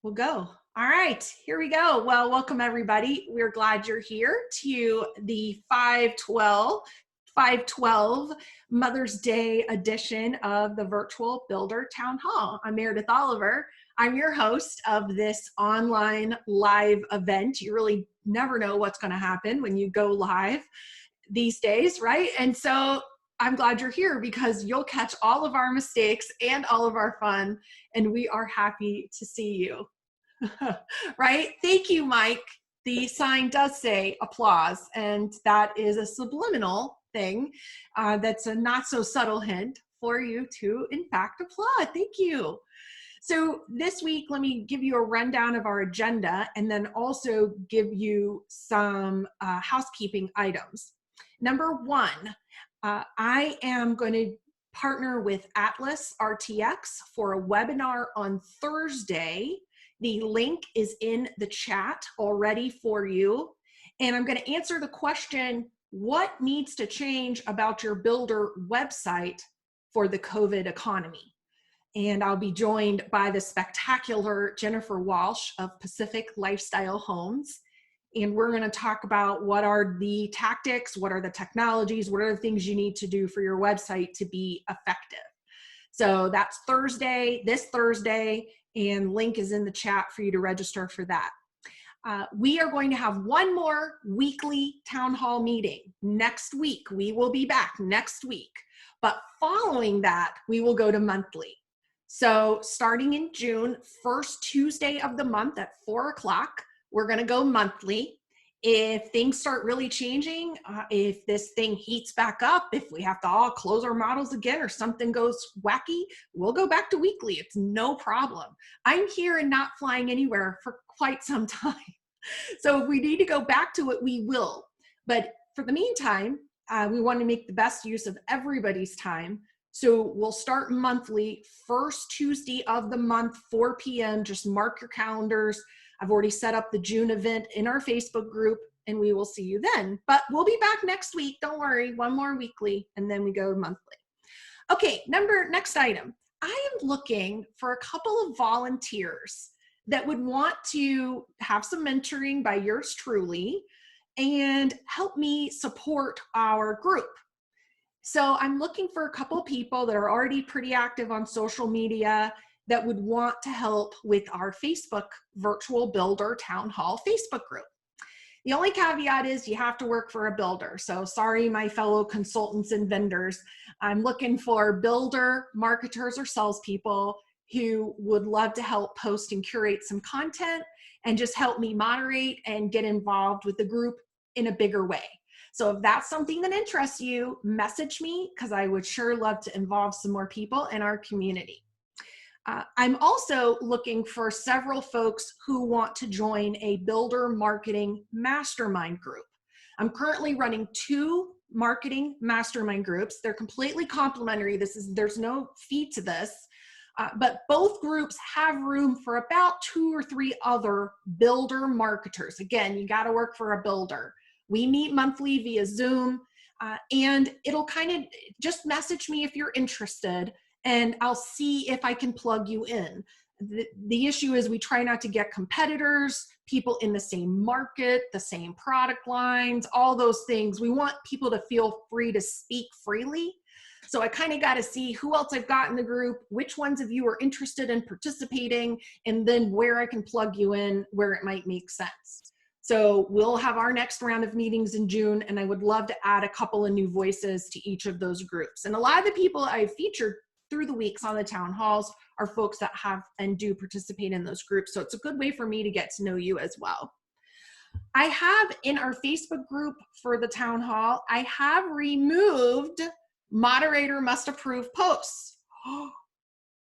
We'll go. All right, here we go. Well, welcome everybody. We're glad you're here to the 512 Mother's Day edition of the Virtual Builder Town Hall. I'm Meredith Oliver. I'm your host of this online live event. You really never know what's going to happen when you go live these days, right? And so I'm glad you're here because you'll catch all of our mistakes and all of our fun, and we are happy to see you. Right? Thank you, Mike. The sign does say applause, and that is a subliminal thing. That's a not so subtle hint for you to, in fact, applaud. Thank you. So this week, let me give you a rundown of our agenda and then also give you some housekeeping items. Number one, I am going to partner with Atlas RTX for a webinar on Thursday. The link is in the chat already for you. And I'm going to answer the question, what needs to change about your builder website for the COVID economy? And I'll be joined by the spectacular Jennifer Walsh of Pacific Lifestyle Homes. And we're going to talk about what are the tactics, what are the technologies, what are the things you need to do for your website to be effective. So that's Thursday, this Thursday, and link is in the chat for you to register for that. We are going to have one more weekly town hall meeting next week. We will be back next week, but following that, we will go to monthly. So starting in June, first Tuesday of the month at 4 o'clock, we're going to go monthly. If things start really changing, if this thing heats back up, if we have to all close our models again or something goes wacky, we'll go back to weekly. It's no problem. I'm here and not flying anywhere for quite some time. So if we need to go back to it, we will. But for the meantime, we want to make the best use of everybody's time. So we'll start monthly, first Tuesday of the month, 4 p.m. Just mark your calendars. I've already set up the June event in our Facebook group, and we will see you then. But we'll be back next week. Don't worry, one more weekly, and then we go monthly. Okay, next item. I am looking for a couple of volunteers that would want to have some mentoring by yours truly and help me support our group. So I'm looking for a couple of people that are already pretty active on social media that would want to help with our Facebook Virtual Builder Town Hall Facebook group. The only caveat is you have to work for a builder. So sorry, my fellow consultants and vendors. I'm looking for builder, marketers, or salespeople who would love to help post and curate some content and just help me moderate and get involved with the group in a bigger way. So if that's something that interests you, message me because I would sure love to involve some more people in our community. I'm also looking for several folks who want to join a builder marketing mastermind group. I'm currently running 2 marketing mastermind groups. They're completely complimentary. There's no fee to this, but both groups have room for about 2 or 3 other builder marketers. Again, you got to work for a builder. We meet monthly via Zoom, and it'll kind of just message me if you're interested, and I'll see if I can plug you in. The issue is we try not to get competitors, people in the same market, the same product lines, all those things. We want people to feel free to speak freely. So I kind of got to see who else I've got in the group, which ones of you are interested in participating, and then where I can plug you in where it might make sense. So we'll have our next round of meetings in June, and I would love to add a couple of new voices to each of those groups. And a lot of the people I've featured through the weeks on the town halls are folks that have and do participate in those groups. So it's a good way for me to get to know you as well. I have in our Facebook group for the town hall, I have removed moderator must approve posts.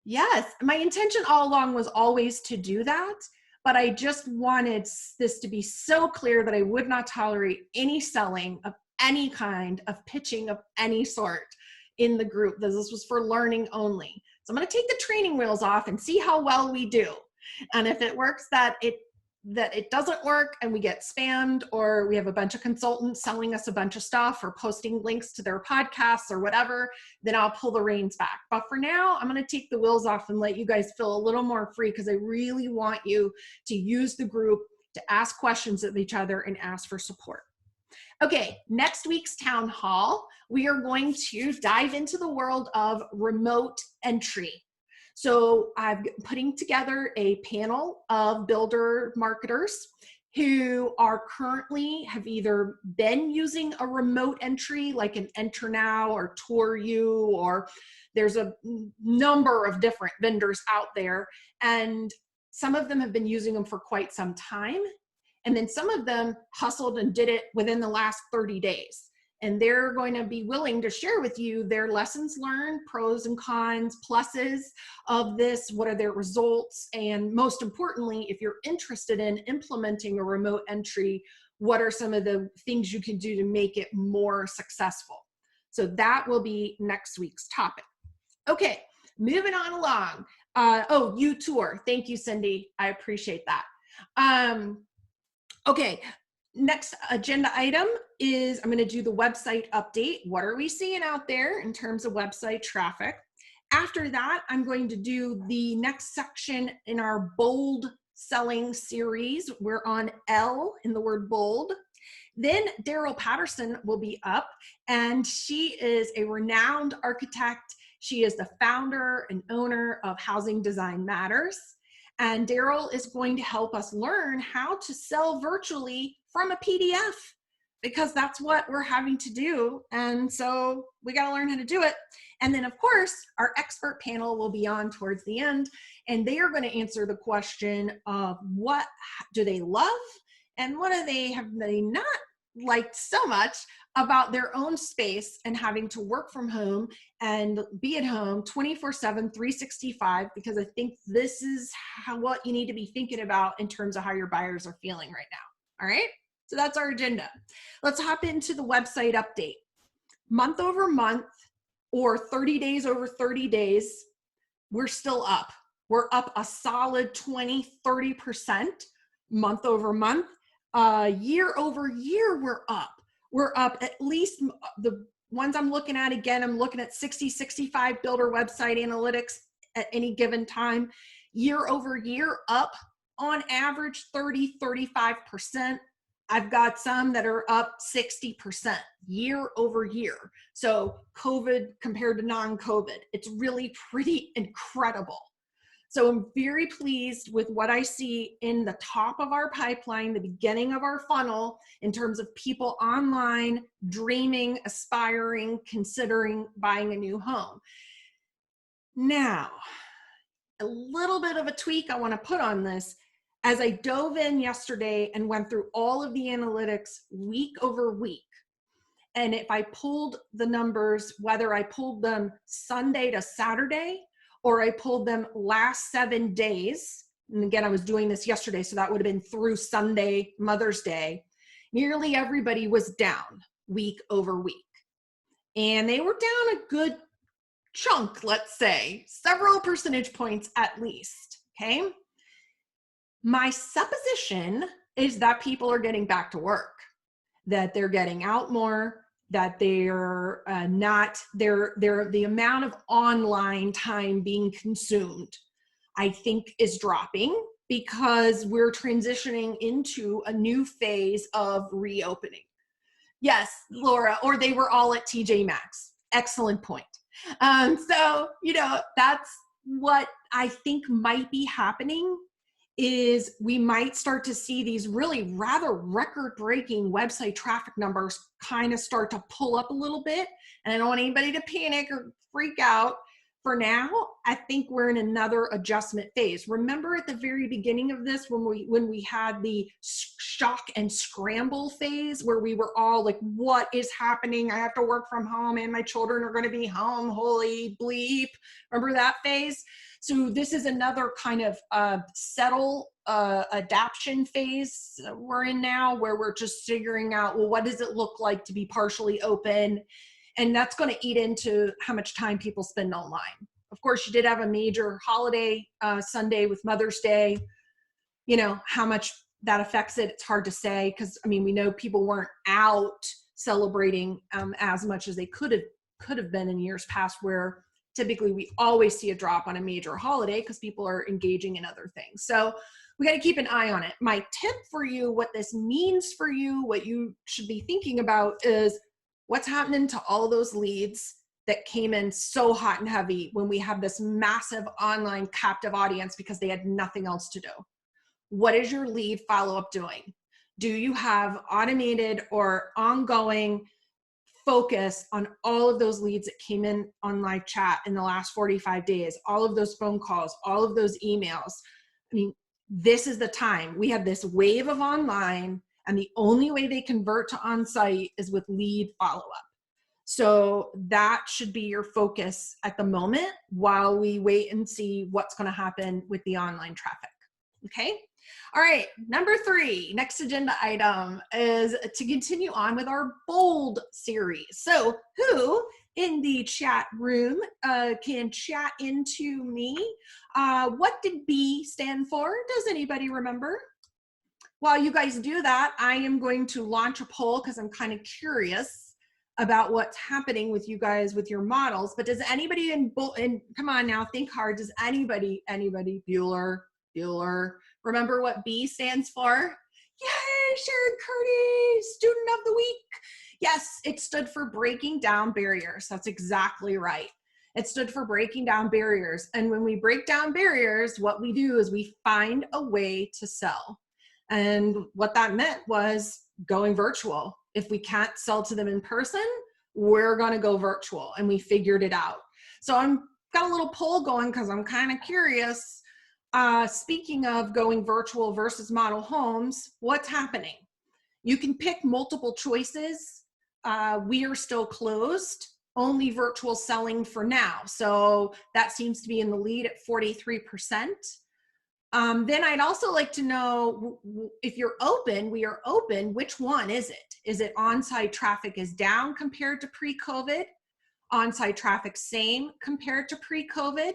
Yes, my intention all along was always to do that, but I just wanted this to be so clear that I would not tolerate any selling of any kind of pitching of any sort in the group. This was for learning only. So I'm going to take the training wheels off and see how well we do. And if it works that that it doesn't work and we get spammed, or we have a bunch of consultants selling us a bunch of stuff or posting links to their podcasts or whatever, then I'll pull the reins back. But for now, I'm going to take the wheels off and let you guys feel a little more free, because I really want you to use the group to ask questions of each other and ask for support. Okay, next week's town hall, we are going to dive into the world of remote entry. So I'm putting together a panel of builder marketers who are currently have either been using a remote entry like an Enter Now or Tour You, or there's a number of different vendors out there, and some of them have been using them for quite some time. And then some of them hustled and did it within the last 30 days. And they're going to be willing to share with you their lessons learned, pros and cons, pluses of this, what are their results, and most importantly, if you're interested in implementing a remote entry, what are some of the things you can do to make it more successful? So that will be next week's topic. Okay, moving on along. Oh, you tour. Thank you, Cindy. I appreciate that. Okay, next agenda item is I'm going to do the website update. What are we seeing out there in terms of website traffic? After that, I'm going to do the next section in our bold selling series. We're on L in the word bold. Then Deryl Patterson will be up, and she is a renowned architect. She is the founder and owner of Housing Design Matters. And Deryl is going to help us learn how to sell virtually from a PDF, because that's what we're having to do. And so we got to learn how to do it. And then, of course, our expert panel will be on towards the end, and they are going to answer the question of what do they love and what have they not liked so much about their own space and having to work from home and be at home 24/7, 365, because I think this is what you need to be thinking about in terms of how your buyers are feeling right now. All right, so that's our agenda. Let's hop into the website update. Month over month, or 30 days over 30 days, we're still up. We're up a solid 20-30% month over month. Year over year, we're up. We're up at least the ones I'm looking at. Again, I'm looking at 60-65 builder website analytics at any given time. Year over year, up on average 30-35%. I've got some that are up 60% year over year. So COVID compared to non-COVID, it's really pretty incredible. So I'm very pleased with what I see in the top of our pipeline, the beginning of our funnel, in terms of people online, dreaming, aspiring, considering buying a new home. Now, a little bit of a tweak I want to put on this. As I dove in yesterday and went through all of the analytics week over week, and if I pulled the numbers, whether I pulled them Sunday to Saturday, or I pulled them last 7 days, and again, I was doing this yesterday, so that would have been through Sunday, Mother's Day, nearly everybody was down week over week. And they were down a good chunk, let's say, several percentage points at least, okay? My supposition is that people are getting back to work, that they're getting out more, that they're the amount of online time being consumed, I think, is dropping, because we're transitioning into a new phase of reopening. Yes, Laura, or they were all at TJ Maxx. Excellent point. So, that's what I think might be happening, is we might start to see these really rather record-breaking website traffic numbers kind of start to pull up a little bit. And I don't want anybody to panic or freak out. For now, I think we're in another adjustment phase. Remember at the very beginning of this, when we had the shock and scramble phase, where we were all like, what is happening? I have to work from home and my children are going to be home. Holy bleep. Remember that phase? So this is another kind of adaption phase we're in now, where we're just figuring out, well, what does it look like to be partially open? And that's going to eat into how much time people spend online. Of course, you did have a major holiday Sunday with Mother's Day. How much that affects it, it's hard to say, because I mean, we know people weren't out celebrating as much as they could have been in years past, where typically we always see a drop on a major holiday because people are engaging in other things. So we got to keep an eye on it. My tip for you, what this means for you, what you should be thinking about, is what's happening to all those leads that came in so hot and heavy when we have this massive online captive audience because they had nothing else to do. What is your lead follow-up doing? Do you have automated or ongoing focus on all of those leads that came in on live chat in the last 45 days, all of those phone calls, all of those emails? I mean, this is the time. We have this wave of online, and the only way they convert to on-site is with lead follow-up. So that should be your focus at the moment while we wait and see what's going to happen with the online traffic. Okay. All right. Number 3, next agenda item is to continue on with our BOLD series. So who in the chat room can chat into me? What did B stand for? Does anybody remember? While you guys do that, I am going to launch a poll because I'm kind of curious about what's happening with you guys with your models. But does anybody come on now, think hard. Does anybody, Bueller, remember what B stands for? Yay, Sharon Curdy, student of the week. Yes, it stood for breaking down barriers. That's exactly right. It stood for breaking down barriers. And when we break down barriers, what we do is we find a way to sell. And what that meant was going virtual. If we can't sell to them in person, we're going to go virtual, and we figured it out. So I'm got a little poll going because I'm kind of curious. Speaking of going virtual versus model homes, what's happening? You can pick multiple choices. We are still closed, only virtual selling for now. So that seems to be in the lead at 43%. Then I'd also like to know, if you're open, we are open, which one is it? Is it on-site traffic is down compared to pre-COVID? On-site traffic same compared to pre-COVID?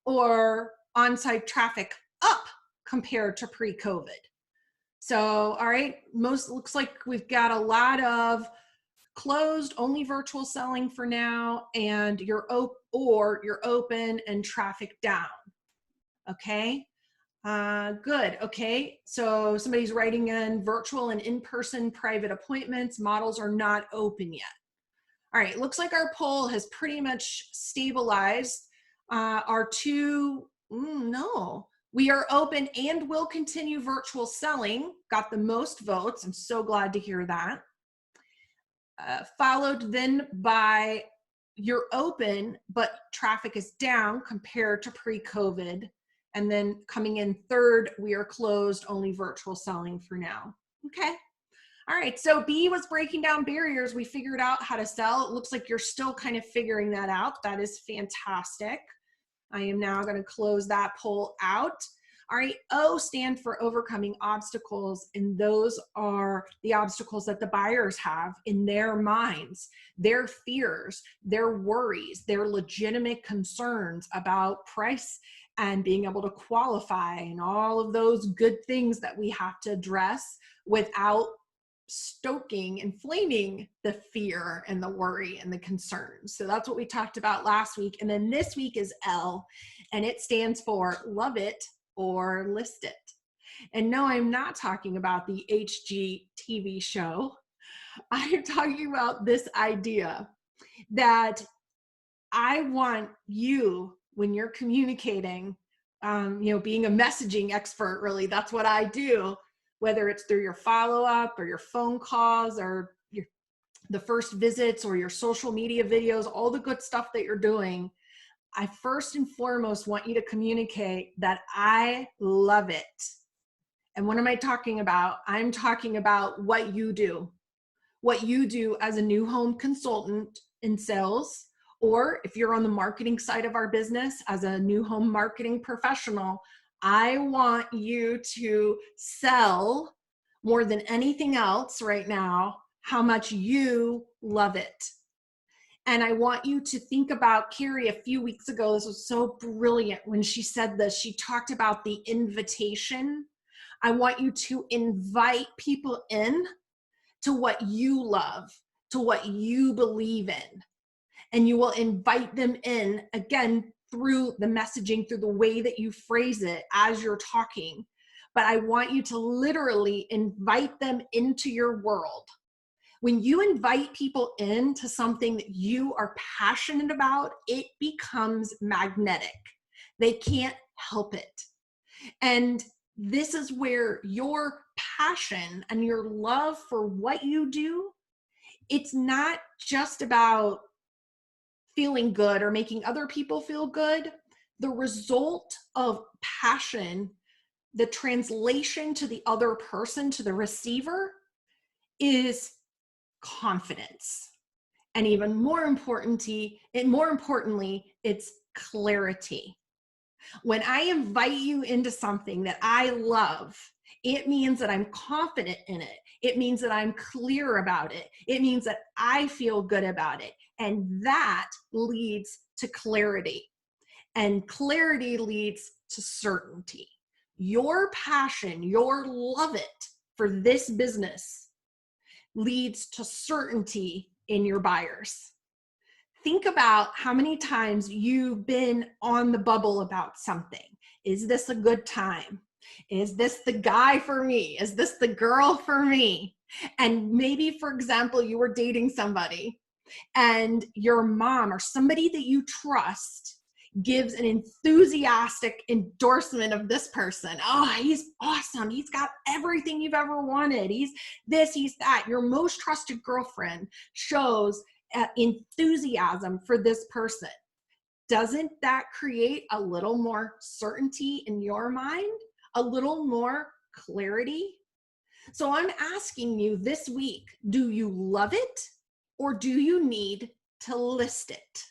Or on-site traffic up compared to pre-COVID? So, all right, looks like we've got a lot of closed, only virtual selling for now, and you're open and traffic down. Okay. Good. Okay. So somebody's writing in virtual and in-person private appointments. Models are not open yet. All right. Looks like our poll has pretty much stabilized. No, we are open and will continue virtual selling. Got the most votes. I'm so glad to hear that. Followed then by you're open, but traffic is down compared to pre-COVID. And then coming in third, we are closed, only virtual selling for now. Okay. All right. So B was breaking down barriers. We figured out how to sell. It looks like you're still kind of figuring that out. That is fantastic. I am now going to close that poll out. All right. O stand for overcoming obstacles. And those are the obstacles that the buyers have in their minds, their fears, their worries, their legitimate concerns about price and being able to qualify and all of those good things that we have to address without stoking, inflaming the fear and the worry and the concerns. So that's what we talked about last week. And then this week is L, and it stands for love it or list it. And no, I'm not talking about the HGTV show. I'm talking about this idea that I want you, when you're communicating, being a messaging expert, really, that's what I do, whether it's through your follow-up or your phone calls or the first visits or your social media videos, all the good stuff that you're doing. I first and foremost want you to communicate that I love it. And what am I talking about? I'm talking about what you do as a new home consultant in sales. Or if you're on the marketing side of our business as a new home marketing professional, I want you to sell more than anything else right now how much you love it. And I want you to think about Kerry a few weeks ago. This was so brilliant when she said this. She talked about the invitation I want you to invite people in to what you love, to what you believe in. And you will invite them in, again, through the messaging, through the way that you phrase it as you're talking. But I want you to literally invite them into your world. When you invite people into something that you are passionate about, it becomes magnetic. They can't help it. And this is where your passion and your love for what you do, it's not just about feeling good or making other people feel good. The result of passion, the translation to the other person, to the receiver, is confidence. And even more importantly, it's clarity. When I invite you into something that I love, it means that I'm confident in it. It means that I'm clear about it. It means that I feel good about it. And that leads to clarity. And clarity leads to certainty. Your passion, your love it for this business leads to certainty in your buyers. Think about how many times you've been on the bubble about something. Is this a good time? Is this the guy for me? Is this the girl for me? And maybe, for example, you were dating somebody and your mom or somebody that you trust gives an enthusiastic endorsement of this person. Oh, he's awesome. He's got everything you've ever wanted. He's this, he's that. Your most trusted girlfriend shows enthusiasm for this person. Doesn't that create a little more certainty in your mind? A little more clarity? So I'm asking you this week, do you love it or do you need to list it?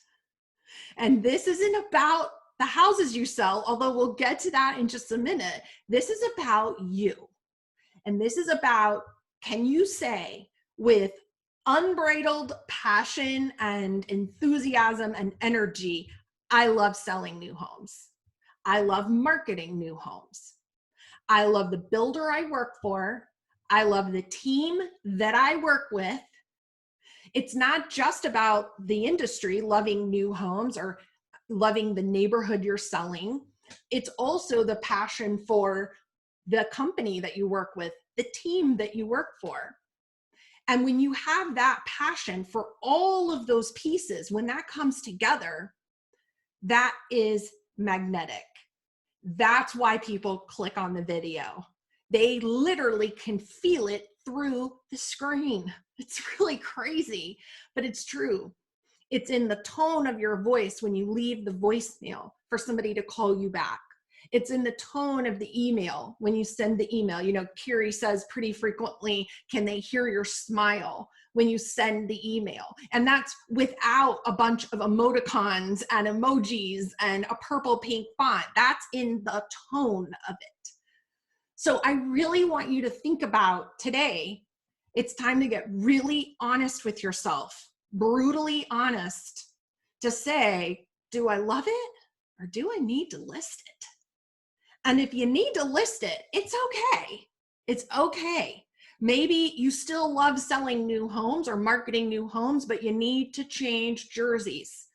And this isn't about the houses you sell, although we'll get to that in just a minute. This is about you. And this is about, can you say with unbridled passion and enthusiasm and energy, I love selling new homes. I love marketing new homes. I love the builder I work for. I love the team that I work with. It's not just about the industry, loving new homes or loving the neighborhood you're selling. It's also the passion for the company that you work with, the team that you work for. And when you have that passion for all of those pieces, when that comes together, that is magnetic. That's why people click on the video. They literally can feel it through the screen. It's really crazy, but it's true. It's in the tone of your voice when you leave the voicemail for somebody to call you back. It's in the tone of the email when you send the email. You know, Kerry says pretty frequently, can they hear your smile when you send the email? And that's without a bunch of emoticons and emojis and a purple pink font. That's in the tone of it. So I really want you to think about today, it's time to get really honest with yourself, brutally honest, to say, do I love it or do I need to list it? And if you need to list it, it's okay. It's okay. Maybe you still love selling new homes or marketing new homes, but you need to change jerseys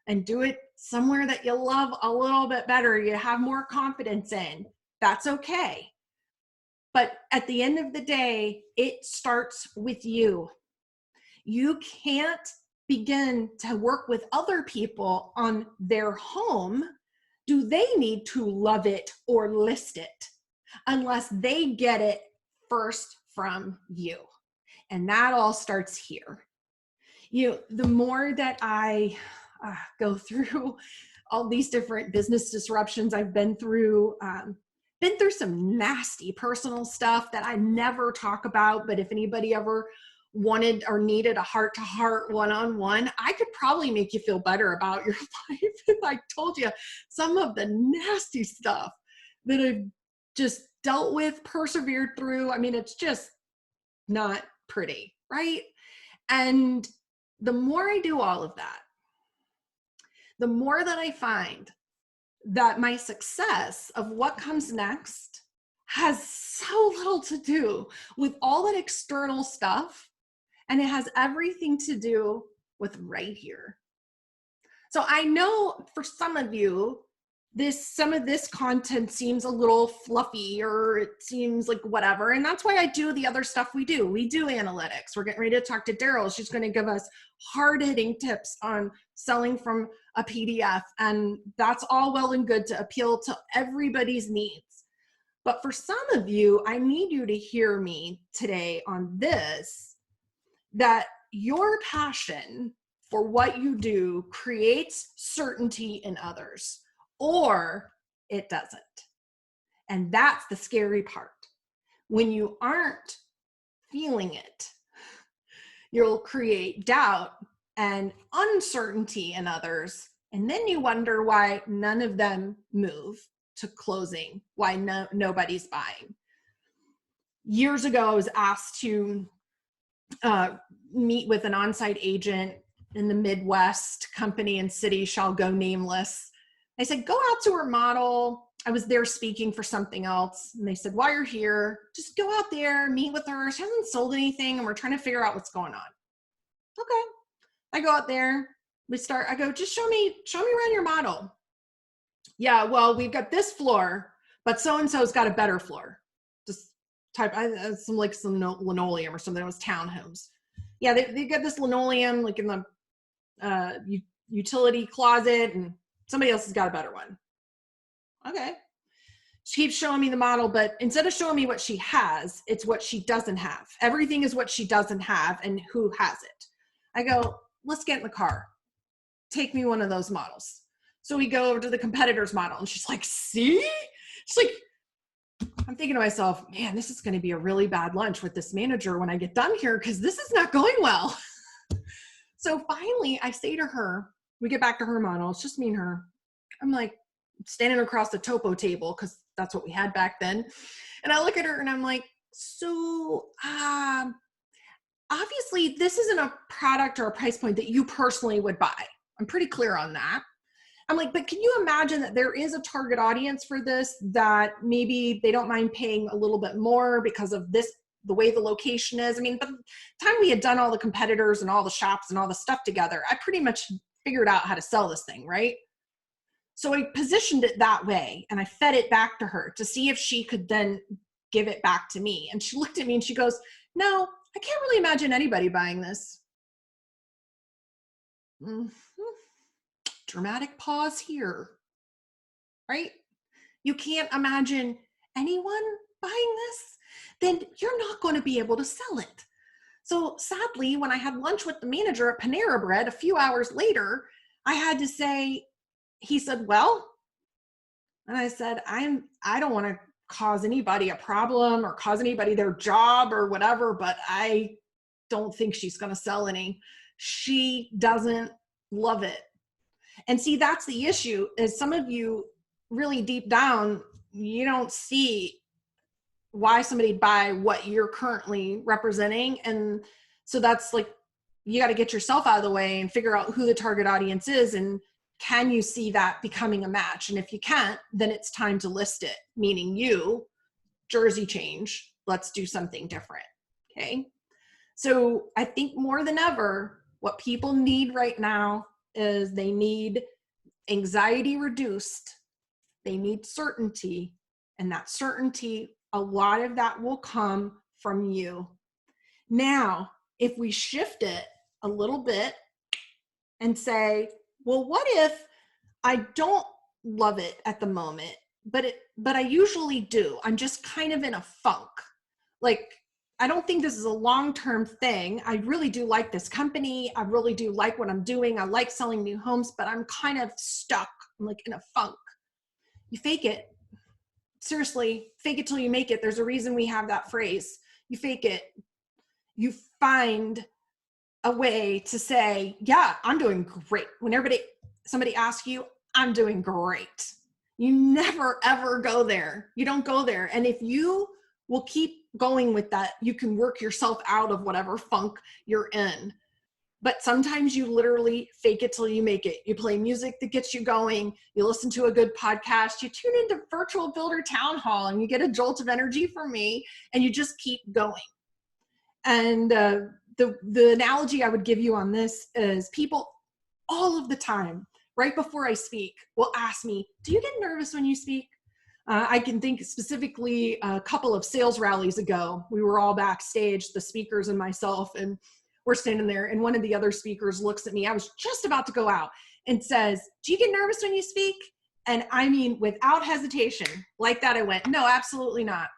and do it somewhere that you love a little bit better, you have more confidence in. That's okay. But at the end of the day, it starts with you. You can't begin to work with other people on their home. Do they need to love it or list it unless they get it first from you? And that all starts here. You know, the more that I go through all these different business disruptions I've been through some nasty personal stuff that I never talk about, but if anybody ever wanted or needed a heart-to-heart one-on-one, I could probably make you feel better about your life if I told you some of the nasty stuff that I've just dealt with, persevered through. I mean, it's just not pretty, right? And the more I do all of that, the more that I find that my success of what comes next has so little to do with all that external stuff. And it has everything to do with right here. So I know for some of you, some of this content seems a little fluffy, or it seems like whatever. And that's why I do the other stuff we do. We do analytics. We're getting ready to talk to Deryl. She's going to give us hard-hitting tips on selling from a PDF. And that's all well and good to appeal to everybody's needs. But for some of you, I need you to hear me today on this, that your passion for what you do creates certainty in others, or it doesn't. And that's the scary part. When you aren't feeling it, you'll create doubt and uncertainty in others. And then you wonder why none of them move to closing, why nobody's buying. Years ago, I was asked to meet with an on-site agent in the Midwest. Company and city shall go nameless. I said, go out to her model. I was there speaking for something else. And they said, while you're here, just go out there, meet with her. She hasn't sold anything and we're trying to figure out what's going on. Okay. I go out there. I go, just show me around your model. Yeah, well, we've got this floor, but so-and-so's got a better floor. Just type, some linoleum or something. It was townhomes. Yeah, they got this linoleum like in the utility closet, and somebody else has got a better one. Okay. She keeps showing me the model, but instead of showing me what she has, it's what she doesn't have. Everything is what she doesn't have and who has it. I go, let's get in the car. Take me one of those models. So we go over to the competitor's model, and she's like, see? She's like, I'm thinking to myself, man, this is going to be a really bad lunch with this manager when I get done here, because this is not going well. So finally, I say to her, we get back to her model. It's just me and her. I'm like standing across the topo table, because that's what we had back then. And I look at her and I'm like, so obviously this isn't a product or a price point that you personally would buy. I'm pretty clear on that. I'm like, but can you imagine that there is a target audience for this, that maybe they don't mind paying a little bit more because of this, the way the location is? I mean, by the time we had done all the competitors and all the shops and all the stuff together, I pretty much figured out how to sell this thing, right? So I positioned it that way, and I fed it back to her to see if she could then give it back to me. And she looked at me and she goes, no, I can't really imagine anybody buying this. Mm-hmm. Dramatic pause here, right? You can't imagine anyone buying this? Then you're not going to be able to sell it. So sadly, when I had lunch with the manager at Panera Bread a few hours later, I had to say, he said, well, and I said, I don't want to cause anybody a problem or cause anybody their job or whatever, but I don't think she's going to sell any. She doesn't love it. And see, that's the issue, is some of you really deep down, you don't see why somebody buy what you're currently representing. And so that's like, you got to get yourself out of the way and figure out who the target audience is, and can you see that becoming a match? And if you can't, then it's time to list it, meaning you, Jersey change, let's do something different. Okay. So I think more than ever, what people need right now is they need anxiety reduced. They need certainty, and that certainty, a lot of that will come from you. Now, if we shift it a little bit and say, well, what if I don't love it at the moment, but I usually do. I'm just kind of in a funk. Like, I don't think this is a long-term thing. I really do like this company. I really do like what I'm doing. I like selling new homes, but I'm kind of stuck. I'm like in a funk. You fake it. Seriously, fake it till you make it. There's a reason we have that phrase. You fake it. You find a way to say, yeah, I'm doing great. When somebody asks you, I'm doing great. You never, ever go there. You don't go there. And if you will keep going with that, you can work yourself out of whatever funk you're in. But sometimes you literally fake it till you make it. You play music that gets you going. You listen to a good podcast. You tune into Virtual Builder Town Hall and you get a jolt of energy from me and you just keep going. And the analogy I would give you on this is people all of the time, right before I speak, will ask me, do you get nervous when you speak? I can think specifically a couple of sales rallies ago. We were all backstage, the speakers and myself, and we're standing there, and one of the other speakers looks at me. I was just about to go out and says, do you get nervous when you speak? And I mean, without hesitation, like that, I went, no, absolutely not.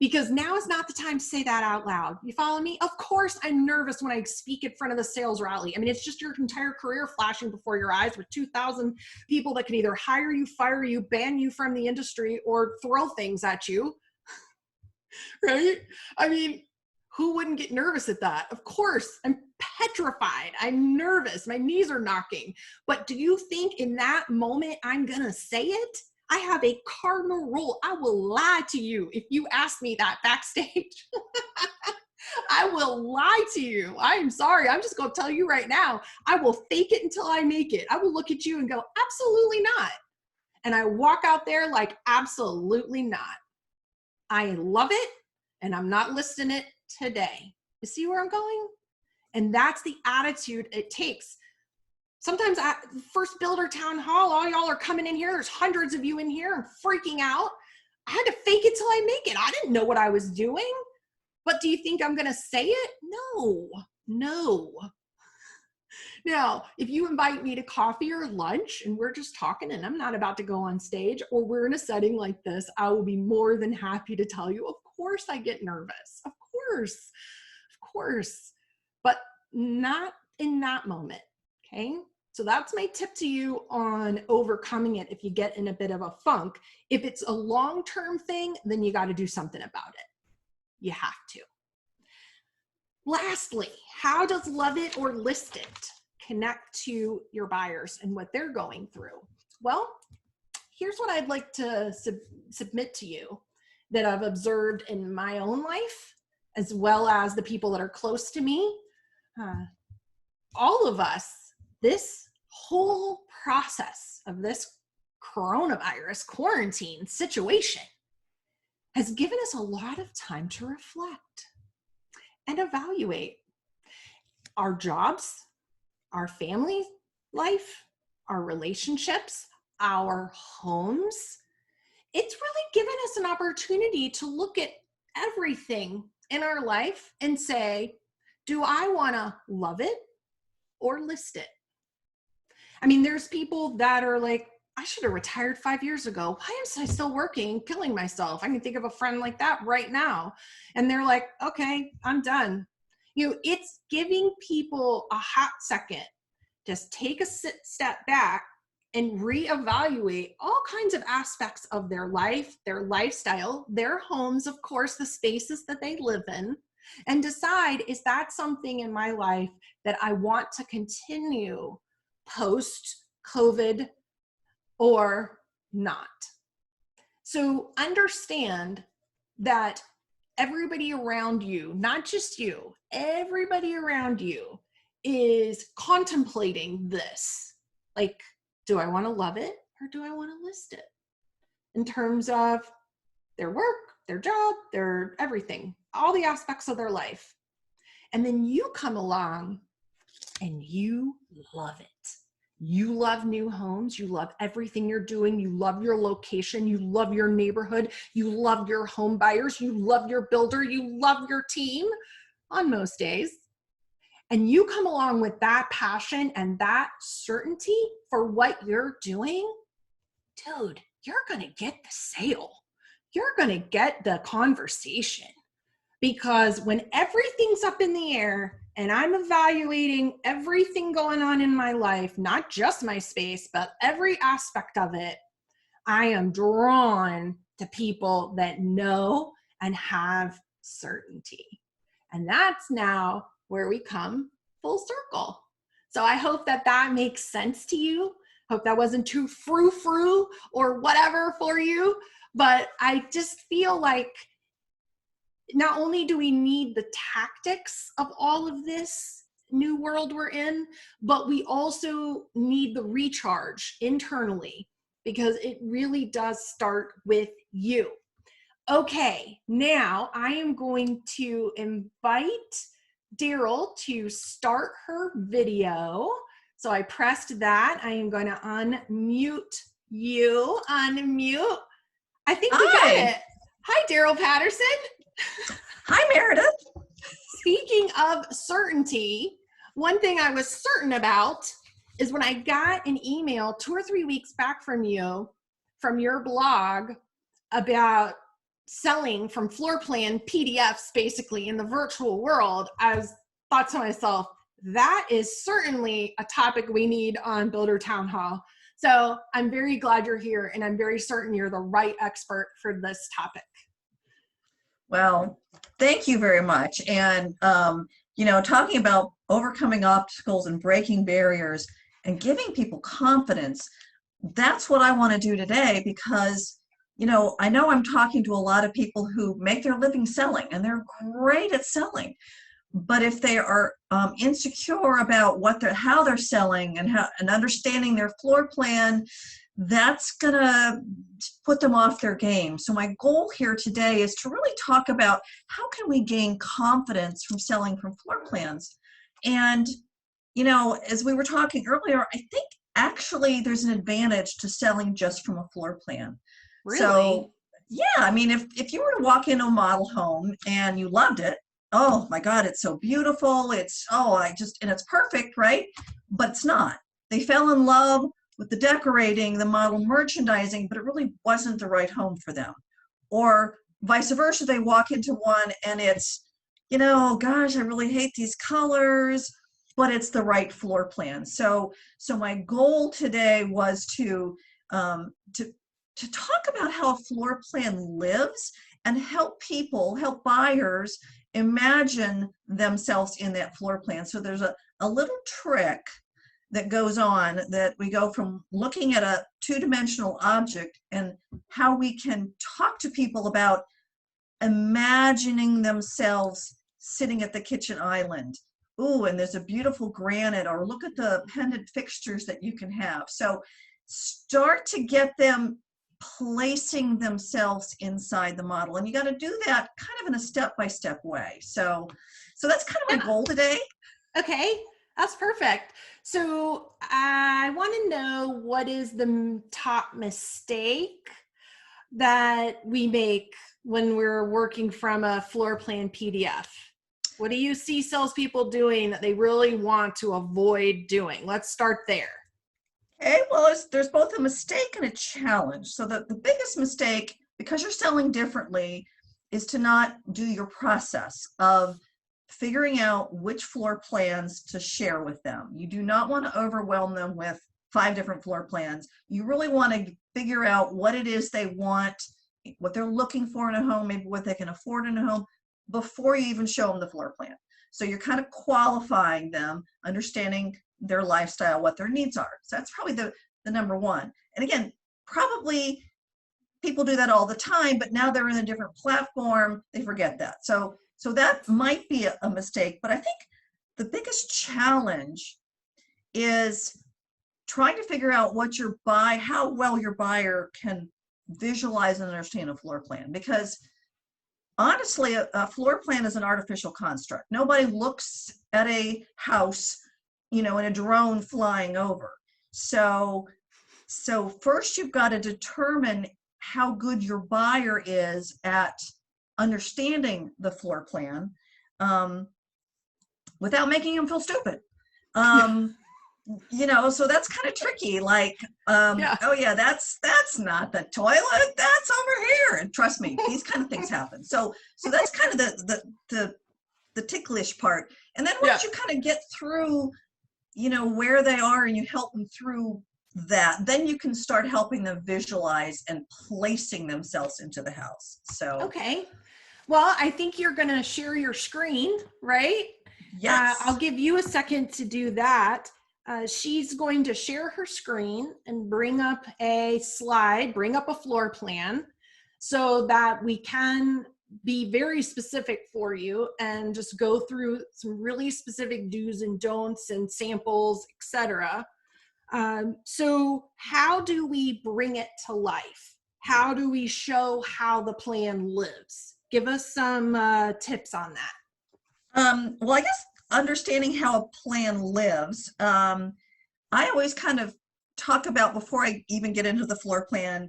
Because now is not the time to say that out loud. You follow me? Of course I'm nervous when I speak in front of the sales rally. I mean, it's just your entire career flashing before your eyes with 2,000 people that can either hire you, fire you, ban you from the industry, or throw things at you, right? I mean, who wouldn't get nervous at that? Of course, I'm petrified. I'm nervous. My knees are knocking. But do you think in that moment I'm gonna say it? I have a cardinal rule. I will lie to you if you ask me that backstage. I will lie to you. I am sorry. I'm just going to tell you right now. I will fake it until I make it. I will look at you and go, absolutely not. And I walk out there like, absolutely not. I love it, and I'm not listing it today. You see where I'm going? And that's the attitude it takes. Sometimes at the first builder town hall, all y'all are coming in here. There's hundreds of you in here and freaking out. I had to fake it till I make it. I didn't know what I was doing. But do you think I'm going to say it? No, no. Now, if you invite me to coffee or lunch and we're just talking and I'm not about to go on stage, or we're in a setting like this, I will be more than happy to tell you, of course I get nervous. Of course, but not in that moment, okay? So that's my tip to you on overcoming it if you get in a bit of a funk. If it's a long-term thing, then you got to do something about it. You have to. Lastly, how does love it or list it connect to your buyers and what they're going through? Well, here's what I'd like to submit to you that I've observed in my own life, as well as the people that are close to me. All of us, this whole process of this coronavirus quarantine situation has given us a lot of time to reflect and evaluate our jobs, our family life, our relationships, our homes. It's really given us an opportunity to look at everything in our life and say, do I want to love it or list it? I mean, there's people that are like, I should have retired 5 years ago. Why am I still working, killing myself? I can think of a friend like that right now. And they're like, okay, I'm done. You know, it's giving people a hot second. Just take a step back and reevaluate all kinds of aspects of their life, their lifestyle, their homes, of course, the spaces that they live in, and decide, is that something in my life that I want to continue post-COVID or not? So understand that everybody around you, not just you, everybody around you is contemplating this. Like, do I want to love it or do I want to list it? In terms of their work, their job, their everything, all the aspects of their life. And then you come along and you love it. You love new homes. You love everything you're doing. You love your location. You love your neighborhood. You love your home buyers. You love your builder. You love your team on most days. And you come along with that passion and that certainty for what you're doing, dude, you're going to get the sale. You're going to get the conversation. Because when everything's up in the air and I'm evaluating everything going on in my life, not just my space, but every aspect of it, I am drawn to people that know and have certainty. And that's now where we come full circle. So I hope that that makes sense to you. Hope that wasn't too frou-frou or whatever for you, but I just feel like not only do we need the tactics of all of this new world we're in, but we also need the recharge internally because it really does start with you. Okay, now I am going to invite Deryl to start her video. So I pressed that. I am going to unmute you. Unmute. I think we got it. Hi, Deryl Patterson. Hi, Meredith. Speaking of certainty, one thing I was certain about is when I got an email 2 or 3 weeks back from you, from your blog, about selling from floor plan PDFs basically in the virtual world, I thought to myself, that is certainly a topic we need on Builder Town Hall. So I'm very glad you're here, and I'm very certain you're the right expert for this topic. Well, thank you very much. And, talking about overcoming obstacles and breaking barriers and giving people confidence, that's what I want to do today because, I know I'm talking to a lot of people who make their living selling, and they're great at selling. But if they are insecure about how they're selling and understanding their floor plan, that's gonna put them off their game. So my goal here today is to really talk about how can we gain confidence from selling from floor plans. And as we were talking earlier, I think actually there's an advantage to selling just from a floor plan. Really? So yeah, I mean, if you were to walk into a model home and you loved it, oh my God, it's so beautiful. And it's perfect, right? But it's not. They fell in love with the decorating, the model merchandising, but it really wasn't the right home for them. Or vice versa, they walk into one and it's, gosh, I really hate these colors, but it's the right floor plan. So my goal today was to talk about how a floor plan lives and help buyers imagine themselves in that floor plan. So there's a little trick that goes on that we go from looking at a two-dimensional object and how we can talk to people about imagining themselves sitting at the kitchen island. Ooh, and there's a beautiful granite, or look at the pendant fixtures that you can have. So start to get them placing themselves inside the model, and you got to do that kind of in a step-by-step way. So that's kind of my goal today. Okay, that's perfect. So I want to know, what is the top mistake that we make when we're working from a floor plan PDF? What do you see salespeople doing that they really want to avoid doing? Let's start there. Okay, well, there's both a mistake and a challenge. So the biggest mistake, because you're selling differently, is to not do your process of figuring out which floor plans to share with them. You do not want to overwhelm them with 5 different floor plans. You really want to figure out what it is they want, what they're looking for in a home, maybe what they can afford in a home, before you even show them the floor plan. So you're kind of qualifying them, understanding their lifestyle, what their needs are. So that's probably the number one. And again, probably people do that all the time, but now they're in a different platform, they forget that. So that might be a mistake, but I think the biggest challenge is trying to figure out how well your buyer can visualize and understand a floor plan. Because honestly, a floor plan is an artificial construct. Nobody looks at a house, in a drone flying over. So first you've got to determine how good your buyer is at understanding the floor plan without making them feel stupid. So that's kind of tricky. Like, oh yeah, that's not the toilet, that's over here. And trust me, these kind of things happen. So that's kind of the ticklish part. And then once you kind of get through, where they are, and you help them through that, then you can start helping them visualize and placing themselves into the house. So okay, well, I think you're going to share your screen, right? Yes. I'll give you a second to do that. She's going to share her screen and bring up a slide, bring up a floor plan, so that we can be very specific for you and just go through some really specific do's and don'ts and samples, etc. So how do we bring it to life? How do we show how the plan lives? Give us some tips on that. Well, I guess understanding how a plan lives, I always kind of talk about, before I even get into the floor plan,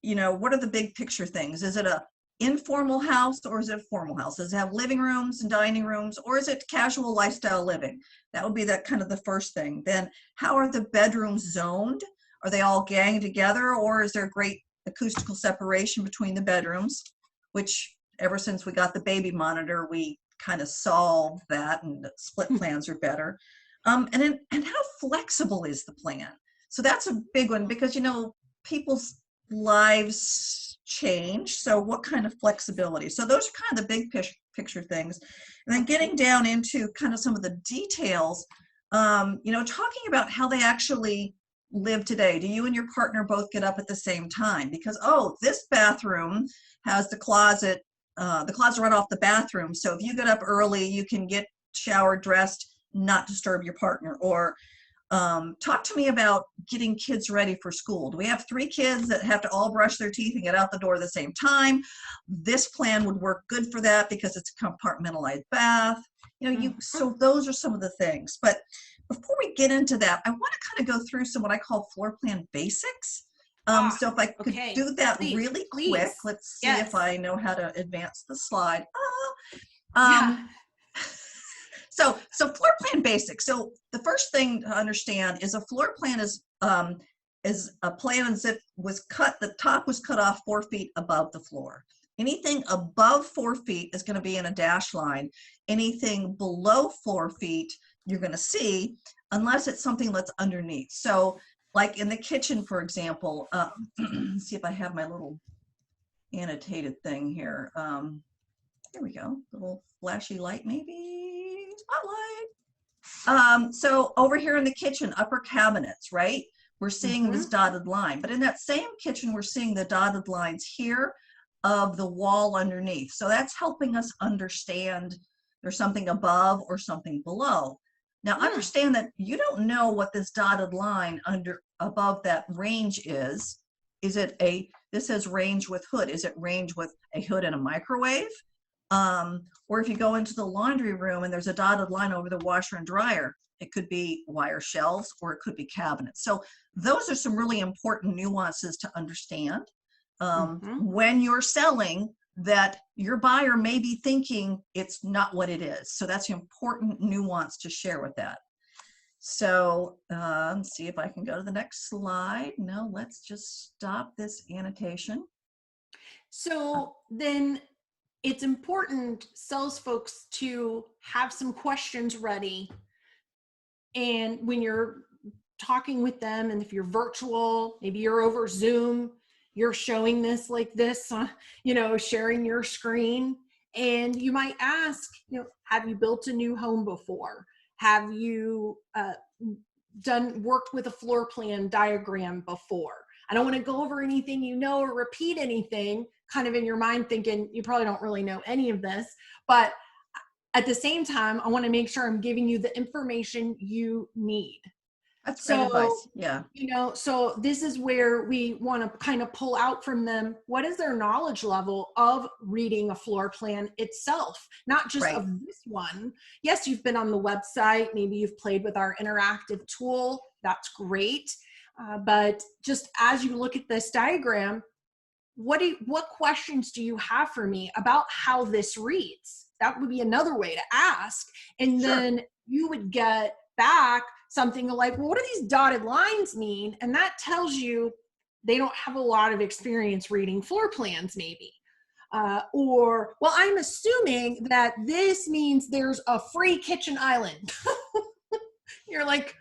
what are the big picture things? Is it a informal house or is it a formal house? Does it have living rooms and dining rooms, or is it casual lifestyle living? That would be that kind of the first thing. Then how are the bedrooms zoned? Are they all ganged together, or is there great acoustical separation between the bedrooms, which ever since we got the baby monitor, we kind of solved that, and split plans are better. And how flexible is the plan? So that's a big one, because people's lives change. So what kind of flexibility? So those are kind of the big picture things. And then getting down into kind of some of the details, talking about how they actually live today. Do you and your partner both get up at the same time? Because, this bathroom has the closet right off the bathroom. So if you get up early, you can get showered, dressed, not disturb your partner. Or talk to me about getting kids ready for school. Do we have 3 kids that have to all brush their teeth and get out the door at the same time? This plan would work good for that because it's a compartmentalized bath. So those are some of the things. But before we get into that, I want to kind of go through some what I call floor plan basics. So if I could do that really quick, let's see if I know how to advance the slide. So floor plan basics. So the first thing to understand is a floor plan is a plan that was cut, the top was cut off 4 feet above the floor. Anything above 4 feet is going to be in a dash line. Anything below 4 feet, you're going to see, unless it's something that's underneath. So like in the kitchen, for example, let's see if I have my little annotated thing here. There we go, little flashy light maybe, spotlight. So over here in the kitchen, upper cabinets, right? We're seeing this dotted line, but in that same kitchen, we're seeing the dotted lines here of the wall underneath. So that's helping us understand there's something above or something below. Now understand that you don't know what this dotted line above that range is. Is it this says range with hood. Is it range with a hood and a microwave? Or if you go into the laundry room and there's a dotted line over the washer and dryer, it could be wire shelves or it could be cabinets. So those are some really important nuances to understand when you're selling, that your buyer may be thinking it's not what it is. So that's an important nuance to share with that. So let's see if I can go to the next slide. No, let's just stop this annotation. So then it's important, sales folks, to have some questions ready. And when you're talking with them, and if you're virtual, maybe you're over Zoom, you're showing this like this, sharing your screen, and you might ask, have you built a new home before? Have you worked with a floor plan diagram before? I don't want to go over anything or repeat anything kind of in your mind, thinking you probably don't really know any of this, but at the same time, I want to make sure I'm giving you the information you need. That's great advice. Yeah. So this is where we want to kind of pull out from them, what is their knowledge level of reading a floor plan itself, not just of this one. Yes, you've been on the website, maybe you've played with our interactive tool, that's great. But just as you look at this diagram, what questions do you have for me about how this reads? That would be another way to ask. And then you would get back something like, well, what do these dotted lines mean? And that tells you they don't have a lot of experience reading floor plans, maybe. Or, well, I'm assuming that this means there's a free kitchen island. You're like,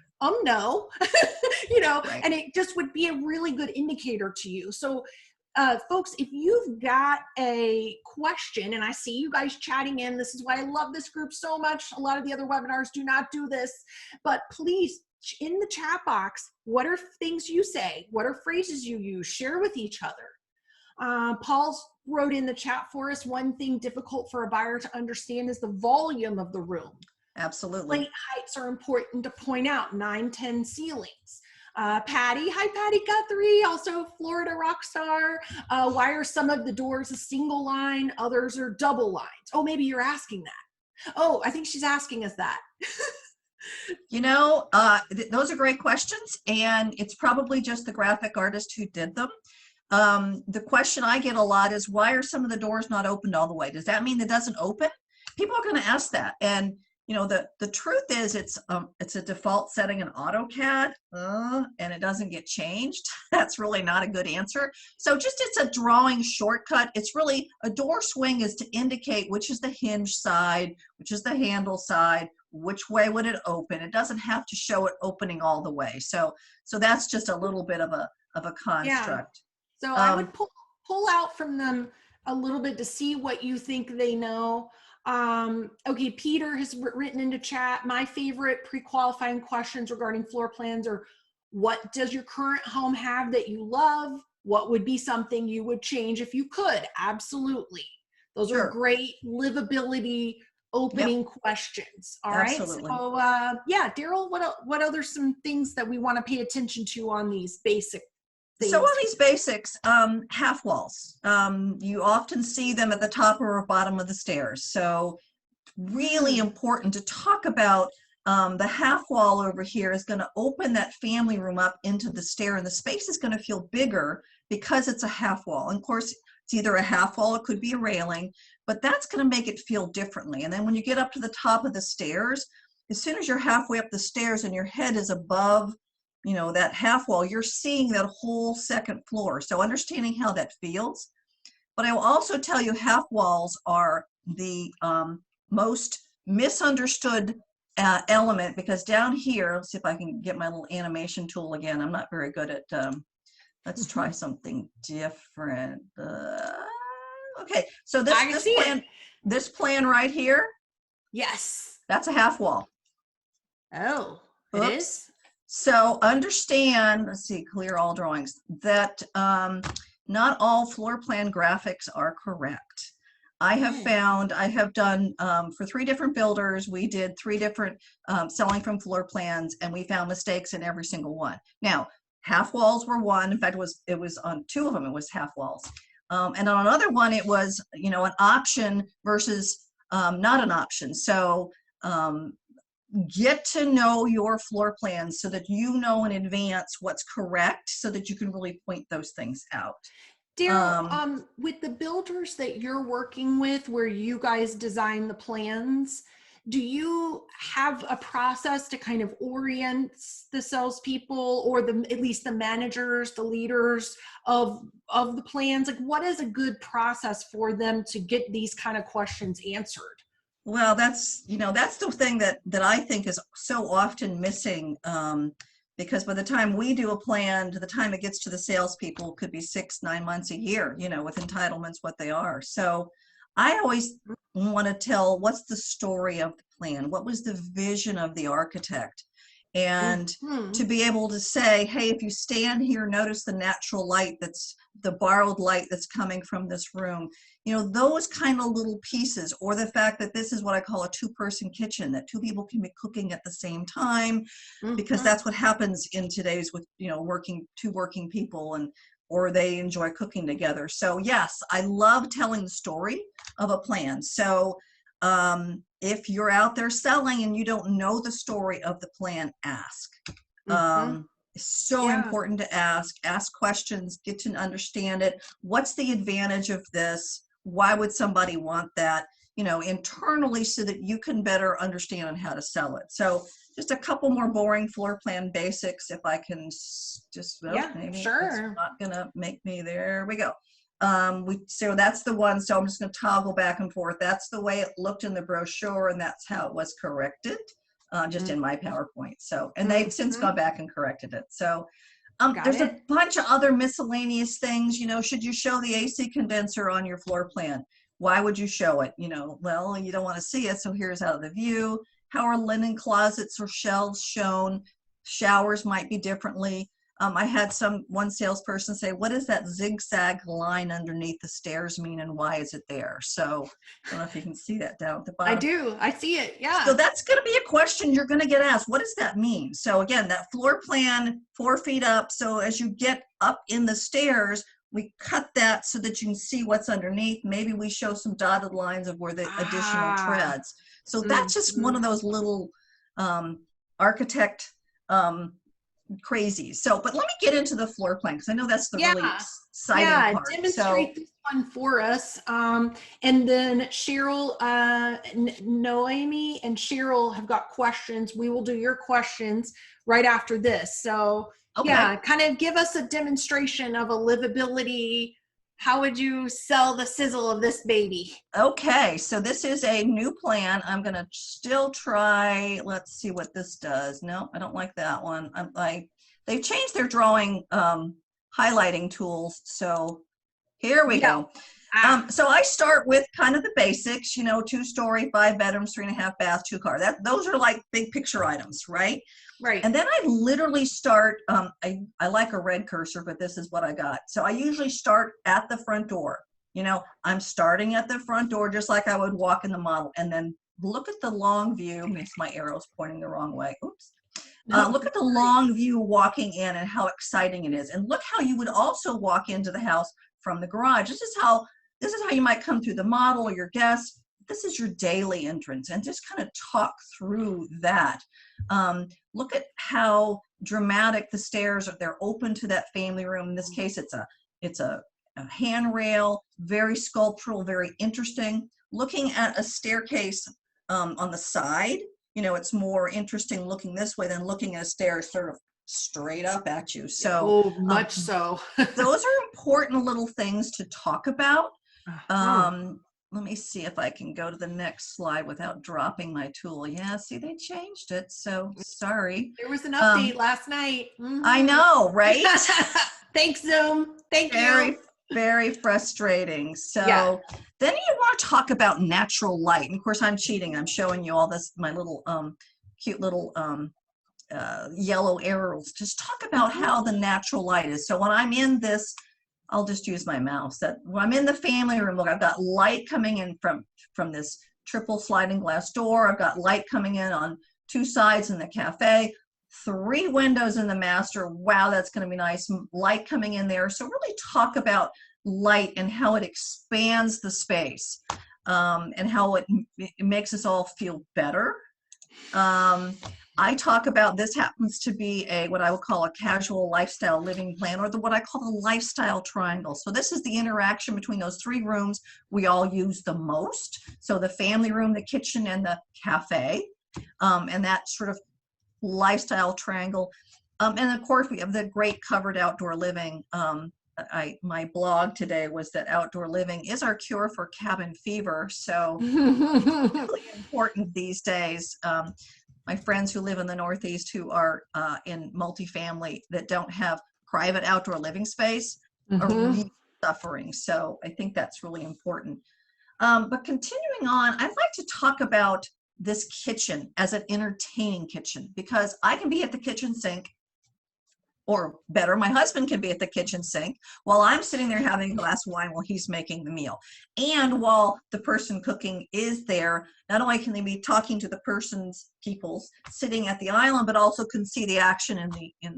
no, and it just would be a really good indicator to you. So folks, if you've got a question, and I see you guys chatting in, this is why I love this group so much. A lot of the other webinars do not do this, but please, in the chat box, what are things you say? What are phrases you use? Share with each other. Paul's wrote in the chat for us, one thing difficult for a buyer to understand is the volume of the room. Absolutely. Plate heights are important to point out, 9-10 ceilings. Patty, hi Patty Guthrie, also Florida rock star. Why are some of the doors a single line, others are double lines? Oh, maybe you're asking that. Oh, I think she's asking us that. You know, those are great questions, and it's probably just the graphic artist who did them. The question I get a lot is, why are some of the doors not opened all the way? Does that mean it doesn't open? People are going to ask that. And you know, the truth is it's a default setting in AutoCAD, and it doesn't get changed. That's really not a good answer. So it's a drawing shortcut. It's really, a door swing is to indicate which is the hinge side, which is the handle side, which way would it open. It doesn't have to show it opening all the way. So that's just a little bit of a construct. Yeah. So I would pull out from them a little bit to see what you think they know. Okay, Peter has written into chat, my favorite pre-qualifying questions regarding floor plans are, what does your current home have that you love? What would be something you would change if you could? Absolutely. Those are great livability opening questions. All right. Absolutely. So yeah, Deryl, what other some things that we want to pay attention to on these basic things? So on these basics, half walls, you often see them at the top or bottom of the stairs. So really important to talk about. The half wall over here is going to open that family room up into the stair, and the space is going to feel bigger because it's a half wall. And of course, it's either a half wall, it could be a railing, but that's going to make it feel differently. And then when you get up to the top of the stairs, as soon as you're halfway up the stairs and your head is above, you know, that half wall, you're seeing that whole second floor. So understanding how that feels. But I will also tell you, half walls are the most misunderstood element, because down here, let's see if I can get my little animation tool again. I'm not very good at, let's try something different. Okay, so this plan right here. Yes. That's a half wall. Oh, Oops. It is? So understand, let's see, clear all drawings, that not all floor plan graphics are correct. I have found, I have done, for 3 different builders, we did 3 different selling from floor plans, and we found mistakes in every single one. Now, half walls were one. In fact, it was on 2 of them, it was half walls. And on another one, it was, you know, an option versus not an option. So get to know your floor plans so that you know in advance what's correct, so that you can really point those things out. Daryl, with the builders that you're working with, where you guys design the plans, do you have a process to kind of orient the salespeople, or at least the managers, the leaders of the plans? Like, what is a good process for them to get these kind of questions answered? Well, that's the thing that I think is so often missing, because by the time we do a plan to the time it gets to the salespeople, could be 6-9 months, a year, you know, with entitlements, what they are. So I always want to tell, what's the story of the plan? What was the vision of the architect? And to be able to say, hey, if you stand here, notice the natural light, that's the borrowed light that's coming from this room. You know, those kind of little pieces, or the fact that this is what I call a 2-person kitchen, that 2 people can be cooking at the same time, because that's what happens in today's, with, you know, two working people, and or they enjoy cooking together. So yes, I love telling the story of a plan. So if you're out there selling and you don't know the story of the plan, ask. It's so important to ask questions, get to understand it. What's the advantage of this? Why would somebody want that, you know, internally, so that you can better understand on how to sell it. So just a couple more boring floor plan basics, if I can just, maybe sure. It's not gonna make me, there we go. So that's the one. So I'm just going to toggle back and forth. That's the way it looked in the brochure, and that's how it was corrected, just in my PowerPoint. So, and they've since gone back and corrected it. So there's a bunch of other miscellaneous things. You know, should you show the AC condenser on your floor plan? Why would you show it? You know, well, you don't want to see it, so here's out of the view. How are linen closets or shelves shown? Showers might be differently. I had one salesperson say, what does that zigzag line underneath the stairs mean and why is it there? So I don't know if you can see that down at the I bottom. do. I see it. Yeah. So that's going to be a question you're going to get asked. What does that mean? So again, that floor plan, 4 feet up. So as you get up in the stairs, we cut that so that you can see what's underneath. Maybe we show some dotted lines of where the additional treads. So that's just one of those little architect crazy. So, but let me get into the floor plan because I know that's the really exciting part. Demonstrate this one for us. And then Cheryl, Noemi and Cheryl have got questions. We will do your questions right after this. So yeah, kind of give us a demonstration of a livability. How would you sell the sizzle of this baby? Okay, so this is a new plan. I'm going to still try, let's see what this does. No, I don't like that one. They've changed their drawing highlighting tools. So here we go. So I start with kind of the basics, 2-story, 5 bedrooms, 3.5 bath, 2 car. Those are like big picture items, right? Right. And then I literally start, I like a red cursor, but this is what I got. So I usually start at the front door. I'm starting at the front door just like I would walk in the model, and then look at the long view. Means my arrow's pointing the wrong way. Oops. Look at the long view walking in and how exciting it is. And look how you would also walk into the house from the garage. This is how you might come through the model or your guests. This is your daily entrance, and just kind of talk through that. Look at how dramatic the stairs are. They're open to that family room. In this case, it's a handrail, very sculptural, very interesting. Looking at a staircase on the side, it's more interesting looking this way than looking at a stair sort of straight up at you. So much so. Those are important little things to talk about. Let me see if I can go to the next slide without dropping my tool. Yeah, see, they changed it. So sorry. There was an update last night. I know, right? Thanks, Zoom. Thank you. Very frustrating. So then you want to talk about natural light. And of course, I'm cheating. I'm showing you all this, my little cute little yellow arrows. Just talk about how the natural light is. So when I'm in this, I'll just use my mouse. That when I'm in the family room, look, I've got light coming in from this triple sliding glass door. I've got light coming in on 2 sides in the cafe, 3 windows in the master. Wow, that's going to be nice. Light coming in there. So really talk about light and how it expands the space and how it makes us all feel better. I talk about, this happens to be what I would call a casual lifestyle living plan, or what I call the lifestyle triangle. So this is the interaction between those 3 rooms we all use the most. So the family room, the kitchen, and the cafe, and that sort of lifestyle triangle. And of course, we have the great covered outdoor living. My blog today was that outdoor living is our cure for cabin fever. So really important these days. My friends who live in the Northeast who are in multifamily that don't have private outdoor living space are really suffering. So I think that's really important. But continuing on, I'd like to talk about this kitchen as an entertaining kitchen, because I can be at the kitchen sink, or better, my husband can be at the kitchen sink while I'm sitting there having a glass of wine while he's making the meal. And while the person cooking is there, not only can they be talking to the peoples sitting at the island, but also can see the action in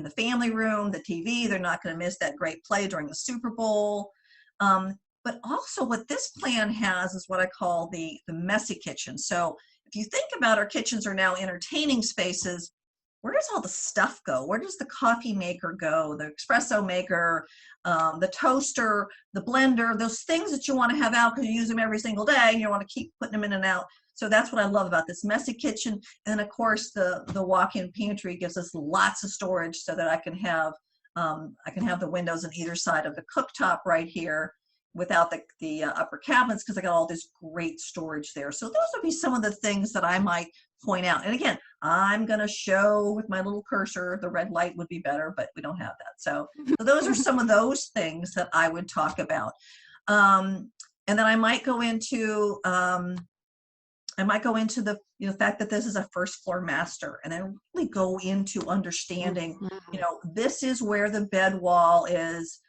the family room, the TV. They're not going to miss that great play during the Super Bowl. But also what this plan has is what I call the messy kitchen. So if you think about, our kitchens are now entertaining spaces. Where does all the stuff go? Where does the coffee maker go? The espresso maker, the toaster, the blender, those things that you want to have out because you use them every single day and you want to keep putting them in and out. So that's what I love about this messy kitchen. And of course, the walk-in pantry gives us lots of storage so that I can have the windows on either side of the cooktop right here without the upper cabinets, because I got all this great storage there. So those would be some of the things that I might point out. And again, I'm going to show with my little cursor. The red light would be better, but we don't have that. So those are some of those things that I would talk about. And then I might go into, I I might go into the fact that this is a first floor master, and then really go into understanding, this is where the bed wall is,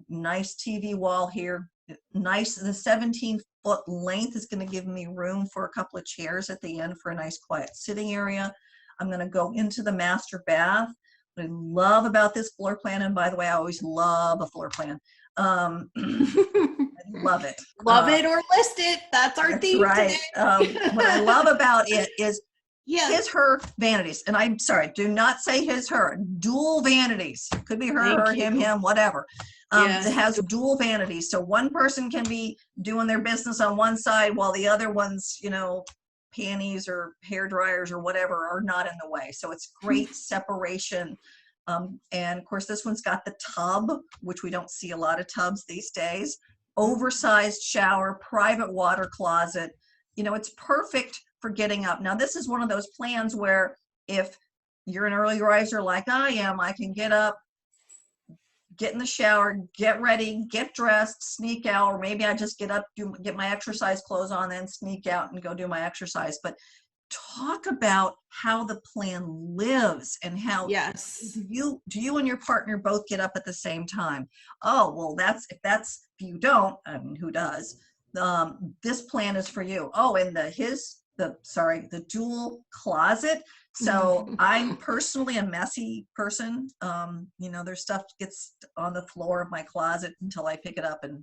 nice TV wall here, nice, the 17-foot length is going to give me room for a couple of chairs at the end for a nice quiet sitting area. I'm going to go into the master bath. What I love about this floor plan, and by the way, I always love a floor plan. I love it. Love it or list it. That's our theme right. today. What I love about it is yes. his, her vanities. And I'm sorry, do not say his, her. Dual vanities. Could be her, Thank her, you. him, whatever. Yes. It has dual vanities. So one person can be doing their business on one side while the other one's, panties or hair dryers or whatever are not in the way. So it's great separation. And of course, this one's got the tub, which we don't see a lot of tubs these days. Oversized shower, private water closet. It's perfect for getting up. Now, this is one of those plans where if you're an early riser like I am, I can get up, get in the shower, get ready, get dressed, sneak out, or maybe I just get up, get my exercise clothes on, then sneak out and go do my exercise. But talk about how the plan lives and how yes, do you and your partner both get up at the same time? Oh, well, if you don't, I mean, who does? This plan is for you. Oh, and the dual closet. So I'm personally a messy person. There's stuff gets on the floor of my closet until I pick it up and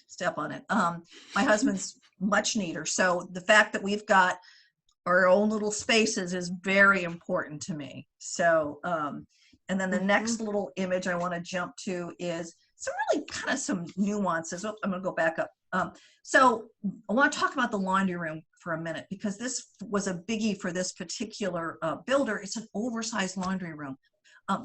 step on it. My husband's much neater. So the fact that we've got our own little spaces is very important to me. So, and then the next little image I want to jump to is some nuances. Oh, I'm going to go back up. So I want to talk about the laundry room for a minute, because this was a biggie for this particular builder. It's an oversized laundry room.